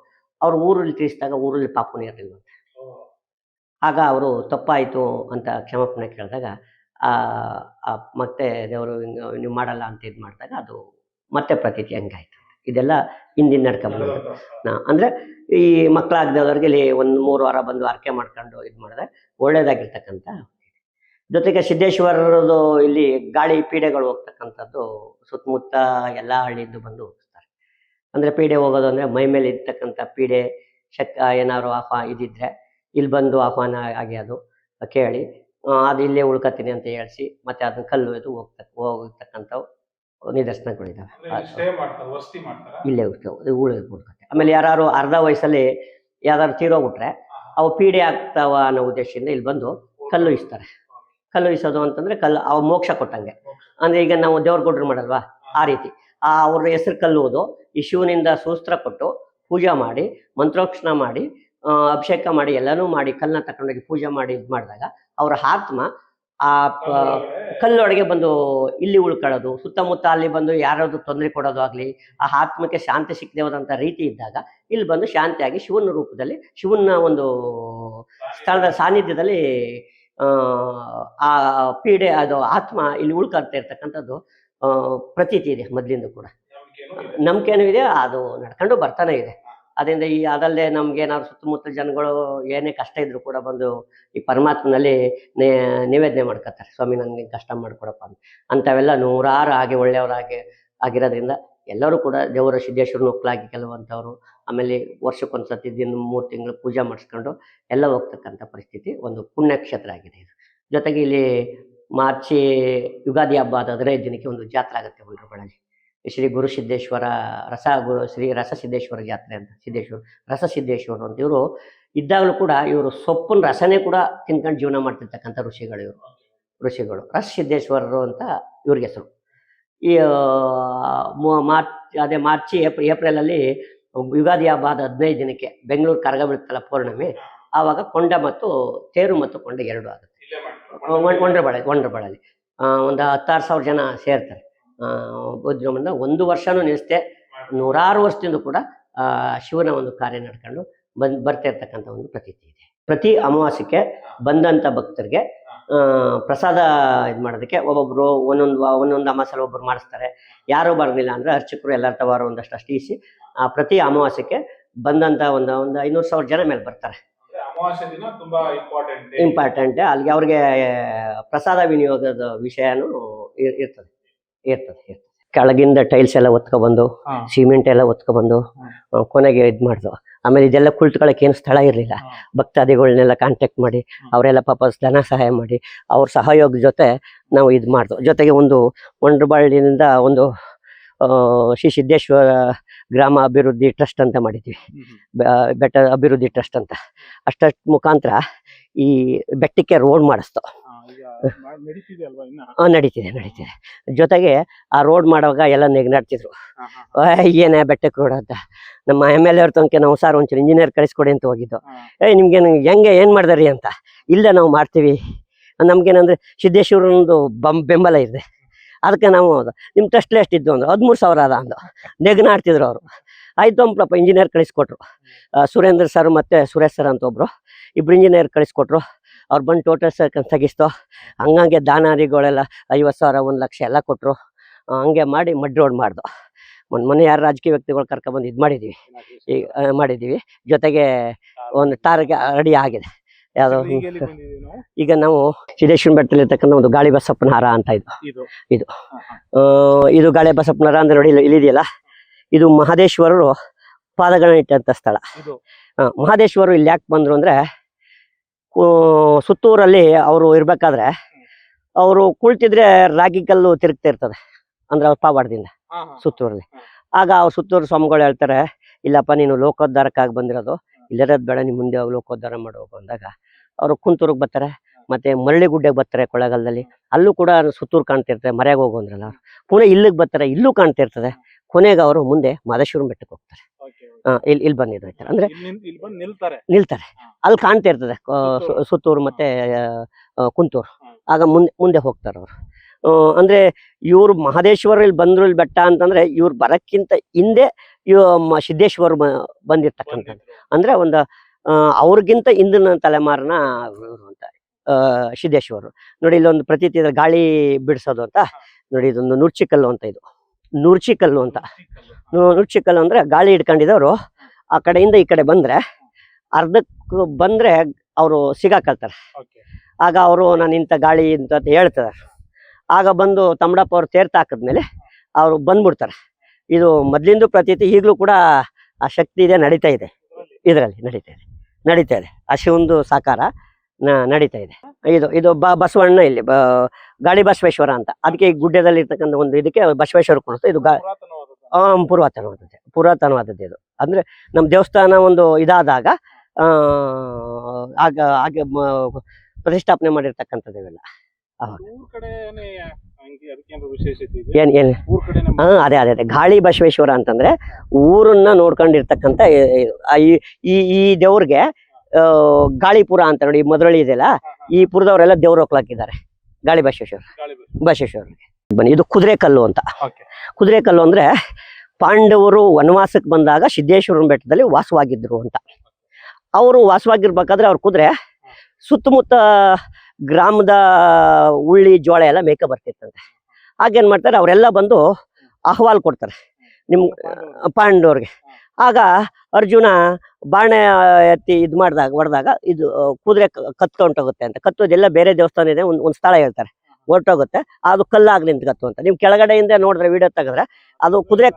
ಅವ್ರು ಊರಲ್ಲಿ ತಿಳಿಸಿದಾಗ ಊರಲ್ಲಿ ಪಾಪುನೇ ಇರಲಿಲ್ವಂತೆ. ಆಗ ಅವರು ತಪ್ಪಾಯಿತು ಅಂತ ಕ್ಷಮಾಪಣೆ ಕೇಳಿದಾಗ ಮತ್ತೆ ದೇವರು ನೀವು ಮಾಡಲ್ಲ ಅಂತ ಇದು ಮಾಡಿದಾಗ ಅದು ಮತ್ತೆ ಪ್ರತೀತಿ ಹಂಗಾಯ್ತು. ಇದೆಲ್ಲ ಹಿಂದಿನ ನಡ್ಕೊಂಬಂದು ಅಂದ್ರೆ ಈ ಮಕ್ಕಳಾಗದವ್ರಿಗೆ ಇಲ್ಲಿ 1-3 ವಾರ ಬಂದು ಆರಕೆ ಮಾಡ್ಕೊಂಡು ಇದು ಮಾಡಿದ್ರೆ ಒಳ್ಳೇದಾಗಿರ್ತಕ್ಕಂಥ. ಜೊತೆಗೆ ಸಿದ್ದೇಶ್ವರದು ಇಲ್ಲಿ ಗಾಳಿ ಪೀಡೆಗಳು ಹೋಗ್ತಕ್ಕಂಥದ್ದು ಸುತ್ತಮುತ್ತ ಎಲ್ಲ ಹಳ್ಳಿಯಿಂದ ಬಂದು ಹೋಗ್ತಾರೆ. ಅಂದ್ರೆ ಪೀಡೆ ಹೋಗೋದು ಅಂದ್ರೆ ಮೈ ಮೇಲೆ ಇರ್ತಕ್ಕಂಥ ಪೀಡೆ ಏನಾದ್ರು ಇದಿದ್ರೆ ಇಲ್ಲಿ ಬಂದು ಆಹ್ವಾನ ಆಗಿ ಅದು ಕೇಳಿ ಅದು ಇಲ್ಲೇ ಉಳ್ಕತೀನಿ ಅಂತ ಹೇಳಿಸಿ ಮತ್ತೆ ಅದನ್ನ ಕಲ್ಲು ಇದು ಹೋಗ್ತಕ್ಕಂಥವು ನಿದರ್ಶನಗಳಿದ್ದಾವೆ. ಇಲ್ಲೇ ಉಳ್ಕತ್ತೆ. ಆಮೇಲೆ ಯಾರು ಅರ್ಧ ವಯಸ್ಸಲ್ಲಿ ಯಾರು ತೀರೋಗ್ಬಿಟ್ರೆ ಅವು ಪೀಡೆ ಆಗ್ತಾವ ಅನ್ನೋ ಉದ್ದೇಶದಿಂದ ಇಲ್ಲಿ ಬಂದು ಕಲ್ಲು ಇಸ್ತಾರೆ. ಕಲ್ಲು ಇಸೋದು ಅಂತಂದ್ರೆ ಅವು ಮೋಕ್ಷ ಕೊಟ್ಟಂಗೆ. ಅಂದ್ರೆ ಈಗ ನಾವು ದೇವ್ರ ಗುಡ್ರು ಮಾಡಲ್ವಾ, ಆ ರೀತಿ ಅವ್ರ ಹೆಸರು ಕಲ್ಲುವುದು, ಈ ಶಿವನಿಂದ ಸೂಸ್ತ್ರ ಕೊಟ್ಟು ಪೂಜೆ ಮಾಡಿ ಮಂತ್ರೋಕ್ಷಣ ಮಾಡಿ ಅಭಿಷೇಕ ಮಾಡಿ ಎಲ್ಲನೂ ಮಾಡಿ ಕಲ್ಲನ್ನ ತಕೊಂಡೋಗಿ ಪೂಜೆ ಮಾಡಿ ಇದು ಮಾಡಿದಾಗ ಅವರ ಆತ್ಮ ಆ ಕಲ್ಲೊಳಗೆ ಬಂದು ಇಲ್ಲಿ ಉಳ್ಕೊಳ್ಳೋದು, ಸುತ್ತಮುತ್ತ ಅಲ್ಲಿ ಬಂದು ಯಾರಾದ್ರು ತೊಂದರೆ ಕೊಡೋದು ಆಗ್ಲಿ, ಆ ಆತ್ಮಕ್ಕೆ ಶಾಂತಿ ಸಿಕ್ಕದೆ ಹೋದಂಥ ರೀತಿ ಇದ್ದಾಗ ಇಲ್ಲಿ ಬಂದು ಶಾಂತಿಯಾಗಿ ಶಿವನ ರೂಪದಲ್ಲಿ ಶಿವನ ಒಂದು ಸ್ಥಳದ ಸಾನ್ನಿಧ್ಯದಲ್ಲಿ ಆ ಪೀಡೆ ಅದು ಆತ್ಮ ಇಲ್ಲಿ ಉಳ್ಕೊಳ್ತಾ ಇರ್ತಕ್ಕಂಥದ್ದು ಪ್ರತೀತಿ ಇದೆ. ಮೊದಲಿಂದ ಕೂಡ ನಂಬಿಕೆನೂ ಇದೆ, ಅದು ನಡ್ಕೊಂಡು ಬರ್ತಾನೆ ಇದೆ. ಅದರಿಂದ ಅದಲ್ಲದೆ ನಮ್ಗೆ ಏನಾದ್ರು ಸುತ್ತಮುತ್ತ ಜನಗಳು ಏನೇ ಕಷ್ಟ ಇದ್ರು ಕೂಡ ಬಂದು ಈ ಪರಮಾತ್ಮನಲ್ಲಿ ನಿವೇದನೆ ಮಾಡ್ಕೊತಾರೆ, ಸ್ವಾಮಿ ನನಗೆ ಕಷ್ಟ ಮಾಡ್ಕೊಡಪ್ಪ ಅಂತ. ಅಂಥವೆಲ್ಲ ನೂರಾರು ಹಾಗೆ ಒಳ್ಳೆಯವರಾಗಿ ಆಗಿರೋದ್ರಿಂದ ಎಲ್ಲರೂ ಕೂಡ ದೇವರ ಸಿದ್ದೇಶ್ವರನ ಒಕ್ಕಲಾಗಿ ಕೆಲವಂಥವ್ರು ಆಮೇಲೆ ವರ್ಷಕ್ಕೊಂದ್ಸತಿ 3 ತಿಂಗಳು ಪೂಜೆ ಮಾಡಿಸ್ಕೊಂಡು ಎಲ್ಲ ಹೋಗ್ತಕ್ಕಂಥ ಪರಿಸ್ಥಿತಿ ಒಂದು ಪುಣ್ಯಕ್ಷೇತ್ರ ಆಗಿದೆ ಇದು. ಜೊತೆಗೆ ಇಲ್ಲಿ ಮಾರ್ಚಿ ಯುಗಾದಿ ಹಬ್ಬ ಆದ 15 ದಿನಕ್ಕೆ ಒಂದು ಜಾತ್ರೆ ಆಗುತ್ತೆ ಹುಲ್ರಬಳ್ಳಲ್ಲಿ. ಶ್ರೀ ಗುರು ಸಿದ್ದೇಶ್ವರ ಶ್ರೀ ರಸಸಿದ್ದೇಶ್ವರ ಜಾತ್ರೆ ಅಂತ, ರಸಸಿದ್ದೇಶ್ವರ ಅಂತ. ಇವರು ಇದ್ದಾಗಲೂ ಕೂಡ ಇವರು ಸೊಪ್ಪಿನ ರಸನೇ ಕೂಡ ತಿನ್ಕೊಂಡು ಜೀವನ ಮಾಡ್ತಿರ್ತಕ್ಕಂಥ ಋಷಿಗಳು ರಸಸಿದ್ದೇಶ್ವರರು ಅಂತ ಇವ್ರಿಗೆ ಹೆಸರು. ಈ ಮಾರ್ಚಿ ಏಪ್ರಿಲಲ್ಲಿ ಯುಗಾದಿ ಹಬ್ಬ ಆದ 15 ದಿನಕ್ಕೆ ಬೆಂಗಳೂರು ಕರಗ ಬೀಳುತ್ತಲ್ಲ ಪೌರ್ಣಮಿ, ಆವಾಗ ಕೊಂಡ ಮತ್ತು ತೇರು ಮತ್ತು ಕೊಂಡ 2 ಆಗುತ್ತೆ ವಂಡ್ರಬಾಳಲ್ಲಿ. ಒಂದು 16,000 ಜನ ಸೇರ್ತಾರೆ. ಬುದ್ಧಮಂದ 1 ವರ್ಷನೂ ನಿಲ್ಲಿಸದೆ 100 ವರ್ಷದಿಂದ ಕೂಡ ಶಿವನ ಒಂದು ಕಾರ್ಯ ನಡ್ಕೊಂಡು ಬರ್ತಾ ಇರ್ತಕ್ಕಂಥ ಒಂದು ಪ್ರತೀತಿ ಇದೆ. ಪ್ರತಿ ಅಮಾವಾಸ್ಯಕ್ಕೆ ಬಂದಂಥ ಭಕ್ತರಿಗೆ ಪ್ರಸಾದ ಇದು ಮಾಡೋದಕ್ಕೆ ಒಬ್ಬೊಬ್ರು ಒಂದೊಂದು ಅಮಾವಾಸ್ಯೆಲಿ ಒಬ್ಬರು ಮಾಡಿಸ್ತಾರೆ. ಯಾರು ಬರಲಿಲ್ಲ ಅಂದ್ರೆ ಅರ್ಚಕರು ಎಲ್ಲರ ತವಾರ ಒಂದಷ್ಟು ಈಸಿ ಪ್ರತಿ ಅಮಾವಾಸ್ಯಕ್ಕೆ ಬಂದಂಥ ಒಂದು 500,000 ಜನ ಮೇಲೆ ಬರ್ತಾರೆ. ಇಂಪಾರ್ಟೆಂಟ್ ಅಲ್ಲಿಗೆ ಅವ್ರಿಗೆ ಪ್ರಸಾದ ವಿನಿಯೋಗದ ವಿಷಯನೂ ಇರ್ತದೆ. ಕೆಳಗಿಂದ ಟೈಲ್ಸ್ ಎಲ್ಲ ಒತ್ಕೊಬಂದು ಸಿಮೆಂಟ್ ಎಲ್ಲ ಒತ್ಕೊಬಂದು ಕೊನೆಗೆ ಇದು ಮಾಡ್ದು. ಆಮೇಲೆ ಇದೆಲ್ಲ ಕುಳಿತುಕೊಳ್ಳಕ್ಕೆ ಏನು ಸ್ಥಳ ಇರಲಿಲ್ಲ. ಭಕ್ತಾದಿಗಳನ್ನೆಲ್ಲ ಕಾಂಟ್ಯಾಕ್ಟ್ ಮಾಡಿ ಅವರೆಲ್ಲ ಪಾಪ ಧನ ಸಹಾಯ ಮಾಡಿ ಅವ್ರ ಸಹಯೋಗದ ಜೊತೆ ನಾವು ಇದು ಮಾಡ್ದು. ಜೊತೆಗೆ ಒಂದು ವಂಡ್ರಬಾಳಿನಿಂದ ಒಂದು ಶ್ರೀ ಸಿದ್ದೇಶ್ವರ ಗ್ರಾಮ ಅಭಿವೃದ್ಧಿ ಟ್ರಸ್ಟ್ ಅಂತ ಮಾಡಿದ್ವಿ, ಬೆಟ್ಟ ಅಭಿವೃದ್ಧಿ ಟ್ರಸ್ಟ್ ಅಂತ. ಅಷ್ಟ ಮುಖಾಂತರ ಈ ಬೆಟ್ಟಕ್ಕೆ ರೋಡ್ ಮಾಡಿಸ್ತು. ನಡೀತಿದೆ. ಜೊತೆಗೆ ಆ ರೋಡ್ ಮಾಡುವಾಗ ಎಲ್ಲ ನೆಗ್ನಾಡ್ತಿದ್ರು, ಏನೇ ಬೆಟ್ಟಕ್ಕೆ ರೋಡ್ ಅಂತ. ನಮ್ಮ MLA ಅವ್ರ ತನಕ ನಾವು ಸಾರ್ ಒಂಚೂರು ಇಂಜಿನಿಯರ್ ಕಳಿಸ್ಕೊಡಿ ಅಂತ ಹೋಗಿದ್ದು. ನಿಮ್ಗೇನು ಹೆಂಗೆ ಏನು ಮಾಡ್ದಾರಿ ಅಂತ. ಇಲ್ಲ ನಾವು ಮಾಡ್ತೀವಿ, ನಮ್ಗೇನಂದ್ರೆ ಸಿದ್ದೇಶ್ವರನೊಂದು ಬೆಂಬಲ ಇದೆ, ಅದಕ್ಕೆ ನಾವು ನಿಮ್ಮ ಟ್ರಸ್ಟ್ಲಿ ಎಷ್ಟಿದ್ದು ಅಂದ್ರೆ 13,000 ಅದ ಅಂದು ನೆಗ್ನಾಡ್ತಿದ್ರು ಅವರು. ಆಯ್ತು ಅಂಪ್ಲಪ್ಪ ಇಂಜಿನಿಯರ್ ಕಳಿಸ್ಕೊಟ್ರು. ಸುರೇಂದ್ರ ಸರ್ ಮತ್ತು ಸುರೇಶ್ ಸರ್ ಅಂತ ಒಬ್ರು, 2 ಇಂಜಿನಿಯರ್ ಕಳಿಸ್ಕೊಟ್ರು. ಅವ್ರು ಬಂದು ಟೋಟಲ್ಸ್ ತೆಗಿಸ್ತೋ ಹಂಗಂಗೆ ದಾನಾದಿಗಳೆಲ್ಲ 50,000 1 ಲಕ್ಷ ಎಲ್ಲ ಕೊಟ್ಟರು. ಹಂಗೆ ಮಾಡಿ ಮಡ್ ರೋಡ್ ಮಾಡ್ದು. ಮೊನ್ನೆ ಯಾರು ರಾಜಕೀಯ ವ್ಯಕ್ತಿಗಳು ಕರ್ಕೊಬಂದು ಇದು ಮಾಡಿದ್ದೀವಿ, ಈಗ ಮಾಡಿದ್ದೀವಿ. ಜೊತೆಗೆ ಒಂದು ಟಾರ್ಗೆ ರೆಡಿ ಆಗಿದೆ. ಯಾವುದು ಈಗ ನಾವು ಸಿದ್ದೇಶ್ವರ ಬೆಟ್ಟದಲ್ಲಿರ್ತಕ್ಕಂಥ ಒಂದು ಗಾಳಿ ಬಸಪ್ಪನ ಹಾರ ಅಂತ ಇದು ಇದು ಗಾಳಿ ಬಸಪ್ಪನ ಹಾರ ಅಂದ್ರೆ ನೋಡಿ ಇಲ್ಲಿದೆಯಲ್ಲ, ಇದು ಮಹದೇಶ್ವರರು ಪಾದಗಳನ್ನ ಇಟ್ಟಂತ ಸ್ಥಳ. ಮಹದೇಶ್ವರರು ಇಲ್ಲಿ ಯಾಕೆ ಬಂದ್ರು ಅಂದ್ರೆ, ಸುತ್ತೂರಲ್ಲಿ ಅವರು ಇರ್ಬೇಕಾದ್ರೆ ಅವರು ಕುಳಿತಿದ್ರೆ ರಾಗಿ ಕಲ್ಲು ತಿರುಗ್ತಾ ಇರ್ತದೆ, ಅಂದ್ರೆ ಅವ್ರ ಪಾವಾಡದಿಂದ ಸುತ್ತೂರಲ್ಲಿ. ಆಗ ಅವ್ರು ಸುತ್ತೂರು ಸ್ವಾಮಿಗಳು ಹೇಳ್ತಾರೆ, ಇಲ್ಲಪ್ಪ ನೀನು ಲೋಕೋದ್ಧಾರಕ್ಕಾಗಿ ಬಂದಿರೋದು, ಇಲ್ಲಿರೋದು ಬೇಡ, ನಿಮ್ಮ ಮುಂದೆ ಲೋಕೋದ್ಧಾರ ಮಾಡೋದು ಅಂದಾಗ ಅವರು ಕುಂತೂರಿಗೆ ಬರ್ತಾರೆ. ಮತ್ತೆ ಮರಳಿ ಗುಡ್ಡೆಗೆ ಬರ್ತಾರೆ ಕೊಳ್ಳೇಗಾಲದಲ್ಲಿ, ಅಲ್ಲೂ ಕೂಡ ಸುತ್ತೂರು ಕಾಣ್ತಿರ್ತದೆ. ಮರ್ಯಾಗ ಹೋಗು ಅಂದ್ರಲ್ಲ ಅವ್ರು, ಪುನಃ ಇಲ್ಲಿಗೆ ಬರ್ತಾರೆ, ಇಲ್ಲೂ ಕಾಣ್ತಿರ್ತದೆ. ಕೊನೆಗೆ ಅವರು ಮುಂದೆ ಮಹದೇಶ್ವರನ ಬೆಟ್ಟಕ್ಕೆ ಹೋಗ್ತಾರೆ. ಇಲ್ಲಿ ಬಂದಿದ್ದು ಆಯ್ತಾರೆ ಅಂದ್ರೆ ನಿಲ್ತಾರೆ, ಅಲ್ಲಿ ಕಾಣ್ತಾ ಇರ್ತದೆ ಸುತ್ತೂರು ಮತ್ತೆ ಕುಂತೂರು. ಆಗ ಮುಂದೆ ಹೋಗ್ತಾರೆ ಅವರು. ಅಂದ್ರೆ ಇವ್ರು ಮಹದೇಶ್ವರ ಇಲ್ಲಿ ಬಂದ್ರು ಇಲ್ಲಿ ಬೆಟ್ಟ ಅಂತಂದ್ರೆ, ಇವ್ರು ಬರಕ್ಕಿಂತ ಹಿಂದೆ ಸಿದ್ದೇಶ್ವರ ಬಂದಿರ್ತಕ್ಕಂಥದ್ದು. ಅಂದ್ರೆ ಒಂದು ಅವ್ರಿಗಿಂತ ಹಿಂದಿನ ತಲೆಮಾರಿನ ಅಂತ ಸಿದ್ದೇಶ್ವರರು. ನೋಡಿ ಇಲ್ಲೊಂದು ಪ್ರತೀತಿ ಇದೆ, ಗಾಳಿ ಬಿಡಿಸೋದು ಅಂತ. ನೋಡಿ ಇದೊಂದು ನುರ್ಚಿಕಲ್ಲು ಅಂತ. ಇದು ನುರ್ಚಿಕಲ್ಲು ಅಂತ. ನುರ್ಚಿಕಲ್ಲು ಅಂದ್ರೆ ಗಾಳಿ ಹಿಡ್ಕೊಂಡಿದ್ದವರು ಆ ಕಡೆಯಿಂದ ಈ ಕಡೆ ಬಂದ್ರೆ, ಅರ್ಧಕ್ಕೆ ಬಂದ್ರೆ ಅವರು ಸಿಗಾಕಳ್ತಾರೆ. ಆಗ ಅವರು ನಾನು ಇಂಥ ಗಾಳಿ ಅಂತ ಹೇಳ್ತಾರೆ. ಆಗ ಬಂದು ತಮ್ಮಡಪ್ಪ ಅವ್ರು ತೇರ್ತ ಹಾಕಿದ್ಮೇಲೆ ಅವರು ಬಂದ್ಬಿಡ್ತಾರೆ. ಇದು ಮೊದ್ಲಿಂದು ಪ್ರತೀತಿ, ಈಗಲೂ ಕೂಡ ಆ ಶಕ್ತಿ ಇದೆ, ನಡೀತಾ ಇದೆ. ಇದರಲ್ಲಿ ನಡೀತಾ ಇದೆ ಆ ಶಿವಂದು ಸಾಕಾರ ನಡೀತಾ ಇದೆ. ಇದು ಬಸವಣ್ಣ ಇಲ್ಲಿ ಗಾಳಿ ಬಸವೇಶ್ವರ ಅಂತ. ಅದಕ್ಕೆ ಈ ಗುಡ್ಡದಲ್ಲಿ ಇರ್ತಕ್ಕಂಥ ಒಂದು ಇದಕ್ಕೆ ಬಸವೇಶ್ವರ ಕೊಡುತ್ತೆ. ಇದು ಪುರಾತನವಾದದ್ದು ಇದು. ಅಂದ್ರೆ ನಮ್ಮ ದೇವಸ್ಥಾನ ಒಂದು ಇದಾದಾಗ ಹಾಗೆ ಪ್ರತಿಷ್ಠಾಪನೆ ಮಾಡಿರ್ತಕ್ಕಂಥದ್ದು ಇವೆಲ್ಲ. ಅದೇ ಗಾಳಿ ಬಸವೇಶ್ವರ ಅಂತಂದ್ರೆ ಊರನ್ನ ನೋಡ್ಕೊಂಡಿರ್ತಕ್ಕಂಥ ಈ ದೇವ್ರಿಗೆ ಗಾಳಿಪುರ ಅಂತ. ನೋಡಿ ಮಧುರಳ್ಳಿ ಇದೆಯಲ್ಲ, ಈ ಪುರದವರೆಲ್ಲ ದೇವ್ರು ಹೋಗ್ಲಾಕಿದ್ದಾರೆ ಗಾಳಿ ಬಸವೇಶ್ವರ. ಬನ್ನಿ, ಇದು ಕುದುರೆಕಲ್ಲು ಅಂತ. ಕುದುರೆಕಲ್ಲು ಅಂದ್ರೆ ಪಾಂಡವರು ವನವಾಸಕ್ಕೆ ಬಂದಾಗ ಸಿದ್ದೇಶ್ವರನ ಬೆಟ್ಟದಲ್ಲಿ ವಾಸವಾಗಿದ್ರು ಅಂತ. ಅವರು ವಾಸವಾಗಿರ್ಬೇಕಾದ್ರೆ ಅವ್ರ ಕುದುರೆ ಸುತ್ತಮುತ್ತ ಗ್ರಾಮದ ಉಳ್ಳಿ ಜೋಳ ಎಲ್ಲ ಮೇಕ ಬರ್ತಿತ್ತಂತೆ. ಆಗೇನ್ ಮಾಡ್ತಾರೆ, ಅವರೆಲ್ಲ ಬಂದು ಅಹವಾಲ್ ಕೊಡ್ತಾರೆ ನಿಮ್ ಪಾಂಡವ್ರಿಗೆ. ಆಗ ಅರ್ಜುನ ಬಾಣ ಎತ್ತಿ ಇದು ಹೊಡೆದಾಗ ಇದು ಕುದುರೆ ಕತ್ತು ಹೊಂಟೋಗುತ್ತೆ ಅಂತ. ಕತ್ತೋದೆಲ್ಲ ಬೇರೆ ದೇವಸ್ಥಾನ ಇದೆ, ಒಂದು ಸ್ಥಳ ಹೇಳ್ತಾರೆ, ಹೊರಟೋಗುತ್ತೆ. ಅದು ಕಲ್ಲಾಗಿ ನಿಂತ್ಕತ್ತು ಅಂತ. ನೀವು ಕೆಳಗಡೆಯಿಂದ ನೋಡಿದ್ರೆ ವಿಡಿಯೋ ತೆಗೆದ್ರೆ ಅದು ಕುದುರೆ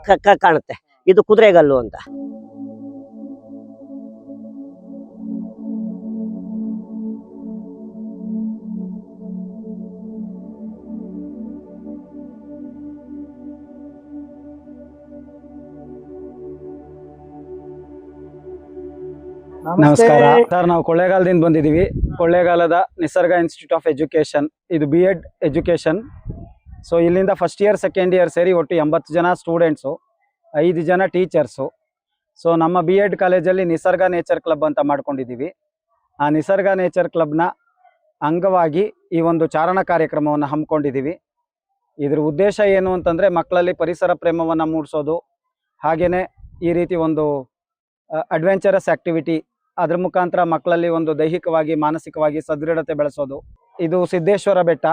ಕಾಣುತ್ತೆ. ಇದು ಕುದುರೆಗಲ್ಲು ಅಂತ. ನಮಸ್ಕಾರ ಸರ್, ನಾವು ಕೊಳ್ಳೇಗಾಲದಿಂದ ಬಂದಿದ್ದೀವಿ. ಕೊಳ್ಳೇಗಾಲದ ನಿಸರ್ಗ ಇನ್ಸ್ಟಿಟ್ಯೂಟ್ ಆಫ್ ಎಜುಕೇಷನ್, ಇದು B.Ed ಎಜುಕೇಷನ್. ಸೊ ಇಲ್ಲಿಂದ ಫಸ್ಟ್ ಇಯರ್ ಸೆಕೆಂಡ್ ಇಯರ್ ಸೇರಿ ಒಟ್ಟು 80 ಜನ ಸ್ಟೂಡೆಂಟ್ಸು, 5 ಜನ ಟೀಚರ್ಸು. ಸೊ ನಮ್ಮ B.Ed ಕಾಲೇಜಲ್ಲಿ ನಿಸರ್ಗ ನೇಚರ್ ಕ್ಲಬ್ ಅಂತ ಮಾಡ್ಕೊಂಡಿದ್ದೀವಿ. ಆ ನಿಸರ್ಗ ನೇಚರ್ ಕ್ಲಬ್ನ ಅಂಗವಾಗಿ ಈ ಒಂದು ಚಾರಣ ಕಾರ್ಯಕ್ರಮವನ್ನು ಹಮ್ಮಿಕೊಂಡಿದ್ದೀವಿ. ಇದ್ರ ಉದ್ದೇಶ ಏನು ಅಂತಂದರೆ, ಮಕ್ಕಳಲ್ಲಿ ಪರಿಸರ ಪ್ರೇಮವನ್ನು ಮೂಡಿಸೋದು, ಹಾಗೆಯೇ ಈ ರೀತಿ ಒಂದು ಅಡ್ವೆಂಚರಸ್ ಆಕ್ಟಿವಿಟಿ, ಅದ್ರ ಮುಖಾಂತರ ಮಕ್ಕಳಲ್ಲಿ ಒಂದು ದೈಹಿಕವಾಗಿ ಮಾನಸಿಕವಾಗಿ ಸದೃಢತೆ ಬೆಳೆಸೋದು. ಇದು ಸಿದ್ದೇಶ್ವರ ಬೆಟ್ಟ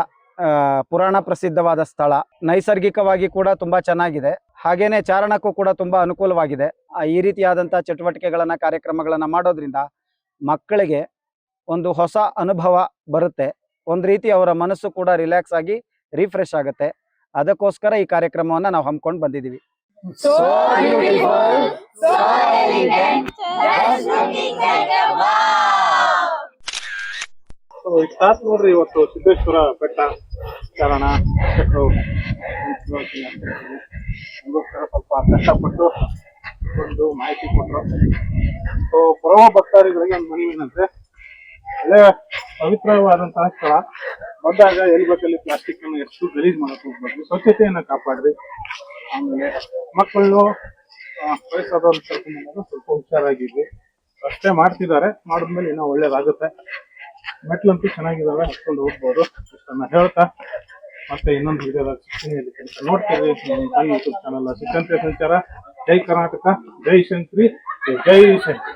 ಪುರಾಣ ಪ್ರಸಿದ್ಧವಾದ ಸ್ಥಳ, ನೈಸರ್ಗಿಕವಾಗಿ ಕೂಡ ತುಂಬ ಚೆನ್ನಾಗಿದೆ, ಹಾಗೇನೆ ಚಾರಣಕ್ಕೂ ಕೂಡ ತುಂಬ ಅನುಕೂಲವಾಗಿದೆ. ಈ ರೀತಿಯಾದಂಥ ಚಟುವಟಿಕೆಗಳನ್ನು ಕಾರ್ಯಕ್ರಮಗಳನ್ನು ಮಾಡೋದ್ರಿಂದ ಮಕ್ಕಳಿಗೆ ಒಂದು ಹೊಸ ಅನುಭವ ಬರುತ್ತೆ. ಒಂದು ರೀತಿ ಅವರ ಮನಸ್ಸು ಕೂಡ ರಿಲ್ಯಾಕ್ಸ್ ಆಗಿ ರಿಫ್ರೆಶ್ ಆಗುತ್ತೆ. ಅದಕ್ಕೋಸ್ಕರ ಈ ಕಾರ್ಯಕ್ರಮವನ್ನು ನಾವು ಹಮ್ಮಿಕೊಂಡು ಬಂದಿದ್ದೀವಿ. So beautiful, so elegant, just looking like a wow. So ಇಷ್ಟಾತ್ ನೋಡ್ರಿ ಇವತ್ತು ಸಿದ್ದೇಶ್ವರ ಬೆಟ್ಟ ಚಾರಣ. ಸ್ವಲ್ಪ ಕಷ್ಟಪಟ್ಟು ಒಂದು ಮಾಹಿತಿ ಕೊಟ್ಟರು. ಸೊ ಬರುವ ಭಕ್ತಾದಿಗಳಿಗೆ ಒಂದು ಮನವೇನಂದ್ರೆ, ಒಳ್ಳೆ ಪವಿತ್ರವಾದಂತಹ ಸ್ಥಳ. ಬಂದಾಗ ಎಲ್ಲಿ ಬೇಕಲ್ಲಿ ಪ್ಲಾಸ್ಟಿಕ್ ಅನ್ನು ಎಷ್ಟು ಗಲೀಜ್ ಮಾಡಕ್ ಹೋಗ್ಬಾರ್ದು, ಸ್ವಚ್ಛತೆಯನ್ನ ಕಾಪಾಡ್ರಿ. ಆಮೇಲೆ ಮಕ್ಕಳು ವಯಸ್ಸಾದವ್ರನ್ನ ಕರ್ಕೊಂಡ್ಬಂದಾಗ ಸ್ವಲ್ಪ ಹುಷಾರಾಗಿದ್ವಿ. ಅಷ್ಟೇ ಮಾಡ್ತಿದ್ದಾರೆ, ಮಾಡಿದ್ಮೇಲೆ ಇನ್ನೂ ಒಳ್ಳೇದಾಗುತ್ತೆ. ಮೆಟ್ಲಂತೂ ಚೆನ್ನಾಗಿದ್ದಾವೆ, ಹತ್ಕೊಂಡು ಹೋಗ್ಬೋದು. ಅಷ್ಟನ್ನ ಹೇಳ್ತಾ ಮತ್ತೆ ಇನ್ನೊಂದು ವಿಡಿಯೋದಾಗ ಸಿಗ್ತೀನಿ. ನೋಡ್ತೀವಿ ನಮ್ಮ ಯೂಟ್ಯೂಬ್ ಚಾನಲ್ ಸಿಕ್ಕಂತೆ ಸಂಚಾರ. ಜೈ ಕರ್ನಾಟಕ, ಜೈ ಶಂಕರಿ, ಜೈ ಶಂಕರಿ.